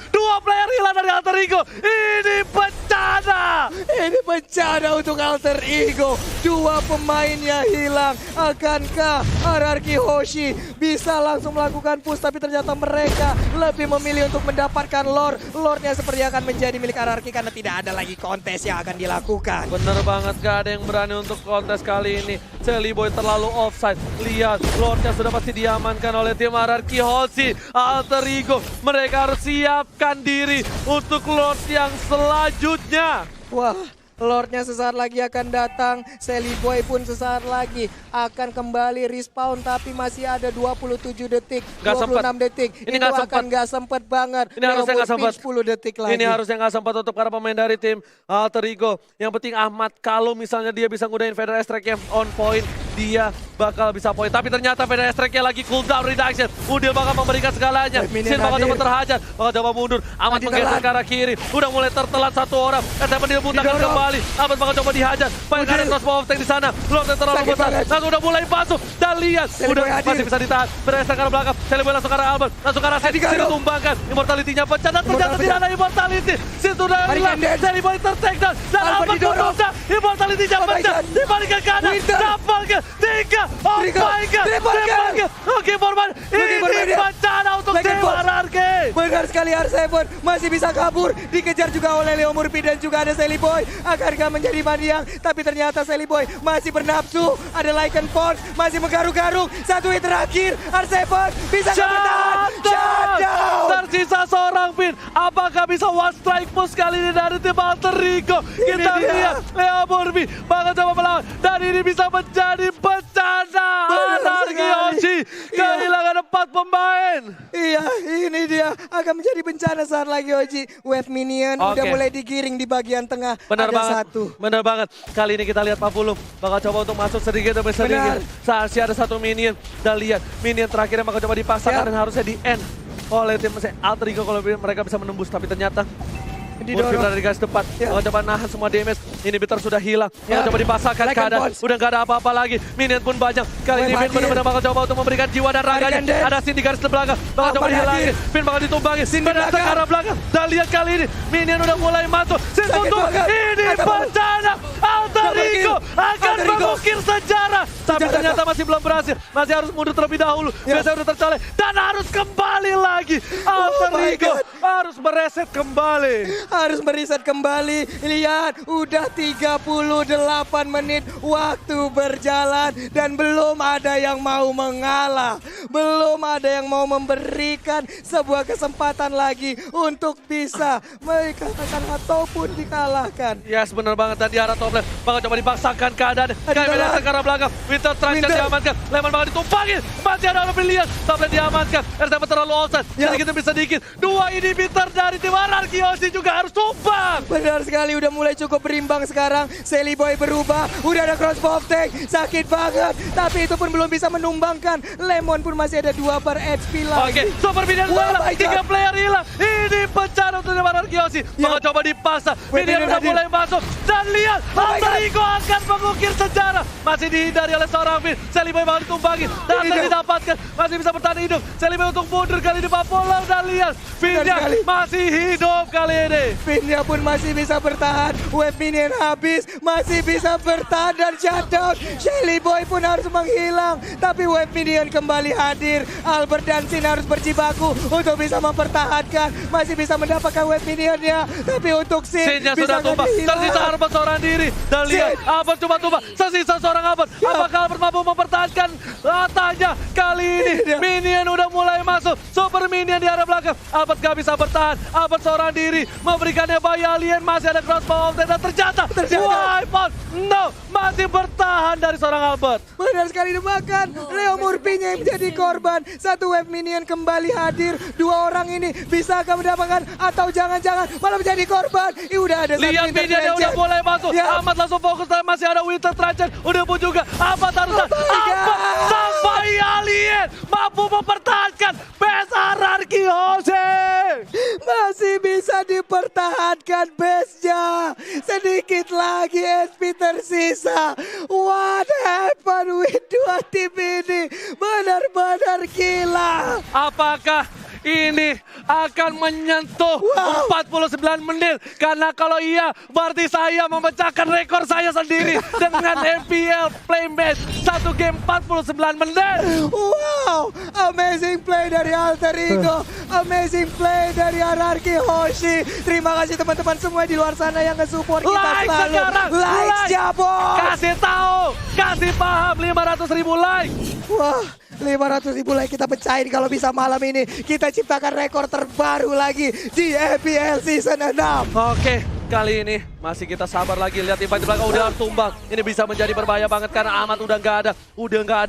Dua player hilang dari Alter Ego. Ini bencana. Ini bencana untuk Alter Ego. Dua pemainnya hilang. Akankah RRQ Oshi bisa langsung melakukan push? Tapi ternyata mereka lebih memilih untuk mendapatkan Lord. Lordnya seperti akan menjadi milik RRQ karena tidak ada lagi kontes yang akan dilakukan. Bener banget, gak ada yang berani untuk kontes kali ini. Seliboy terlalu offside. Lihat, Lordnya sudah pasti diamankan oleh tim RRQ Oshi. Alter Ego, mereka harus siapkan diri untuk Lord yang selanjutnya. Wah, Lordnya sesaat lagi akan datang. Seliboy pun sesaat lagi akan kembali respawn. Tapi masih ada 27 detik, gak 26 sempet. detik. Ini itu gak akan gak sempet banget. Ini harusnya gak sempet. 10 detik lagi. Ini harusnya gak sempat untuk para pemain dari tim Alter Ego. Yang penting Ahmad, kalau misalnya dia bisa ngudahin Vader S-Track yang on point, dia bakal bisa poin. Tapi ternyata Vader S-Track-nya lagi cooldown reduction. Udil bakal memberikan segalanya. Sin bakal coba terhajar, bakal coba mundur. Ahmad menggeser ke arah kiri. Udah mulai tertelat satu orang. S7 dibutakan kembali. Ahmad bakal coba dihajar. Paling ada crossbow of tank di sana. Lord terlalu besar. Langsung udah mulai masuk. Dan lihat, udah masih bisa ditahan. Vader S-Track ke arah belakang. Seliboy langsung ke arah Albert. Langsung ke arah Sin. Sin ditumbangkan. Immortality-nya pecah. Dan ternyata tidak ada Immortality. Sin sudah hilang. Seliboy ter-take down. Dan Albert menunda. Immortality-nya pecah. Dibalikan ke kanan. Dapatkan 3. Oh my God. Oke, Forman. Ini bencana untuk tim RRQ. Benar sekali, R7 masih bisa kabur. Dikejar juga oleh Leo Murphy dan juga ada Seliboy. Akankah menjadi maniak? Tapi ternyata Seliboy masih bernafsu. Ada Lycan Force masih menggaruk-garuk. Satu hit terakhir. R7 bisa bertahan. Shutdown. Tersisa seorang Finn. Apakah bisa one strike push kali ini dari tim Alter Ego? Kita lihat Leo Murphy bakal coba melawan. Dan ini bisa menjadi bencana. RRQ Oshi kehilangan 4 pemain. Iya, ini dia akan menjadi bencana saat lagi Oji. Wave minion udah mulai digiring di bagian tengah. Benar ada banget. satu. Benar banget. Kali ini kita lihat Pak Pulung bakal coba untuk masuk sedikit demi sedikit. Saat ada satu minion. Dan lihat minion terakhirnya bakal coba dipaksakan dan harusnya di end oleh tim Alter Ego kalau mereka bisa menembus. Tapi ternyata Murphy berada di garis depan. Bakal coba nahan semua damage. Inhibitor sudah hilang. Bakal coba dipasangkan keadaan. Udah gak ada apa-apa lagi. Minion pun banyak. Kali ini Finn benar-benar bakal coba untuk memberikan jiwa dan raganya. Ada Sin di garis belakang. Bakal coba dihilangin. Finn bakal ditumbangin. Fedesa ke arah belakang. Dan lihat kali ini Minion udah mulai masuk. Sin butuh. Ini bencana. Alter Ego akan mengukir sejarah. Tapi ternyata masih belum berhasil. Masih harus mundur terlebih dahulu. Biasanya udah tercolek. Dan harus kembali lagi. Alter Ego harus mereset kembali. Harus mereset kembali. Lihat, udah 38 menit waktu berjalan dan belum ada yang mau mengalah. Belum ada yang mau memberikan sebuah kesempatan lagi untuk bisa dikatakan ataupun dikalahkan. Yes, benar banget. Dan di arah top lane bakal coba dipaksakan keadaan. Fedesa ke arah belakang. Winter Trunks diamankan. Lemon bakal ditumpangin. Masih ada orang pilihan. Top lane diamankan. R7 terlalu offside. Sedikit demi sedikit. Dua inhibitor dari tim RRQ Oshi juga harus tumbang. Benar sekali, udah mulai cukup berimbang sekarang. Seliboy berubah. Udah ada crossbow of tank. Sakit banget. Tapi itu pun belum bisa menumbangkan. Lemon pun masih ada 2 bar HP lagi. Oke, super minion hilang. 3 player hilang. Ini bencana untuk Ararki Hoshi. Bakal coba dipaksa. Minion udah mulai masuk. Dan lihat, Alter Ego akan mengukir sejarah. Masih dihindari oleh seorang Finn. Seliboy bakal ditumpangi. Dan didapatkan. Masih bisa bertahan hidup. Seliboy untuk mundur kali ini Papola. Dan lihat, Finn-nya masih hidup kali ini. Finn-nya pun masih bisa bertahan. Wave minion habis, masih bisa bertahan dan shutdown. Shelly Boy pun harus menghilang. Tapi wave minion kembali hadir. Albert dan Sin harus berjibaku untuk bisa mempertahankan. Masih bisa mendapatkan wave minionnya. Tapi untuk Sin, Sin-nya sudah tumbang. Tersisa Albert seorang diri. Dan lihat, Albert cuma tumbang. Tersisa seorang Albert. Apakah Albert mampu mempertahankan latanya kali ini? Minion udah mulai masuk. Super minion di arah belakang. Albert gak bisa bertahan. Albert seorang diri memberikannya bahaya alien. Masih ada crossbow dan ternyata wipe out. No, masih bertahan dari seorang Albert. Benar sekali dimakan. Leo Murphy-nya yang menjadi korban. Satu wave minion kembali hadir. Dua orang ini bisakah mendapatkan atau jangan-jangan malah menjadi korban. Udah ada satu Lihat minionnya udah mulai masuk. Ahmad langsung fokus dan masih ada Winter Trajan. Udah pun juga Ahmad harus sampai alien mampu mempertahankan base Ararki Hoshi. Masih bisa dipertahankan base-nya. Sedikit lagi SP tersisa. What happened with dua tim ini? Benar-benar gila. Apakah ini akan menyentuh 49 menit? Karena kalau iya, berarti saya memecahkan rekor saya sendiri dengan MPL play match 1 game 49 menit. Wow, amazing play dari Alter Ego, amazing play dari Ararki Hoshi. Terima kasih teman-teman semua di luar sana yang nge-support kita Like selalu. sekarang, Like Jabon. Kasih tahu, kasih paham 500.000 like. Wah, 500.000 like kita pecahin kalau bisa malam ini. Kita ciptakan rekor terbaru lagi di EPL Season 6. Oke, kali ini masih kita sabar lagi. Lihat invite di belakang udah tumbang. Ini bisa menjadi berbahaya banget karena Ahmad udah nggak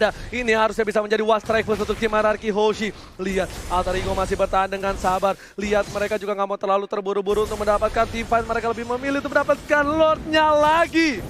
ada. Ini harusnya bisa menjadi was strike boost untuk tim Ararki Hoshi. Lihat, Alter Ego masih bertahan dengan sabar. Lihat, mereka juga nggak mau terlalu terburu-buru untuk mendapatkan team fight. Mereka lebih memilih untuk mendapatkan Lord-nya lagi.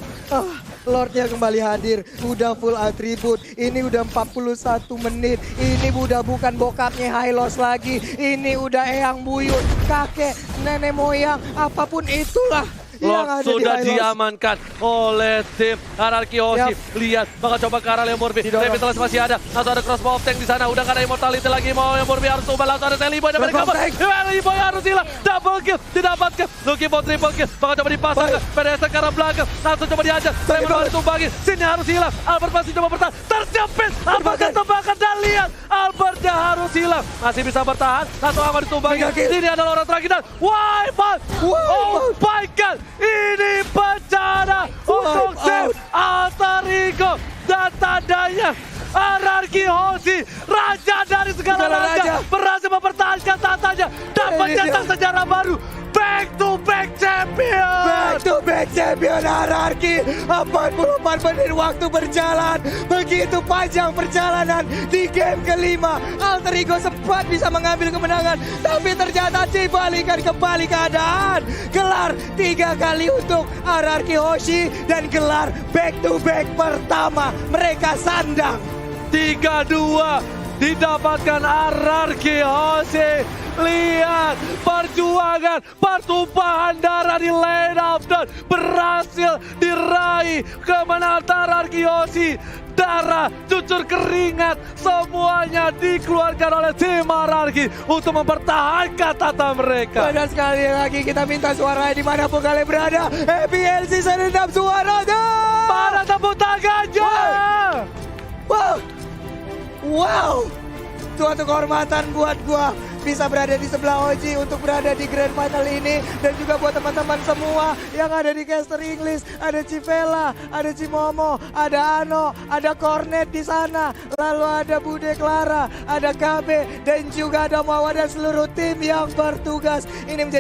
Lordnya kembali hadir, udah full atribut. Ini udah 41 menit. Ini udah bukan bokapnya Hylos lagi. Ini udah eyang buyut, kakek, nenek moyang, apapun itulah. Lord sudah diamankan oleh tim Ararki Hoshi. Lihat, bakal coba ke arah Leo Murphy. Revitalize masih ada. Langsung ada crossbow of tank di sana. Udah gak ada immortality lagi. Mau Leo Murphy harus ubah. Langsung ada Seliboy. Dan mereka Seliboy harus hilang. Double kill. Didapatkan. Looking for triple kill. Bakal coba dipasangkan. PDS ke arah belakang. Langsung coba dihajar. Seliboy bakal ditumbangin. Sini harus hilang. Albert masih coba bertahan. Terjepit. Apakah tembakan? Dan lihat. Albertnya harus hilang. Masih bisa bertahan. Langsung akan ditumbangin. Ini adalah orang terakhir. Dan wipe out. Oh my god. Ini bencana untuk tim Alter Ego. Dan tandanya Ararki Hoshi, raja dari segala raja, berhasil mempertahankan tatanya dan mencetak sejarah baru. Back to back champion. Back to back champion Ararki. 44 menit waktu berjalan. Begitu panjang perjalanan di game kelima. Alter Ego sempat bisa mengambil kemenangan. Tapi ternyata dibalikan kembali keadaan. Gelar 3 kali untuk Ararki Hoshi. Dan gelar back to back pertama mereka sandang. 3-2 didapatkan Ararki Hoshi. Lihat perjuangan, pertumpahan darah di lane up dan berhasil diraih kemenangan Ararki Hoshi. Darah, cucur keringat, semuanya dikeluarkan oleh tim Ararki untuk mempertahankan tata mereka. Dan sekali lagi kita minta suaranya dimanapun kalian berada. EPL Season 6 suaranya. Mana tepuk tangannya? Wow. Suatu kehormatan buat gua bisa berada di sebelah Oji untuk berada di Grand Final ini. Dan juga buat teman-teman semua yang ada di caster English. Ada Civella, ada Cimomo, ada Ano, ada Cornet di sana. Lalu ada Bude Clara, ada KB, dan juga ada Mawa dan seluruh tim yang bertugas. Ini menjadi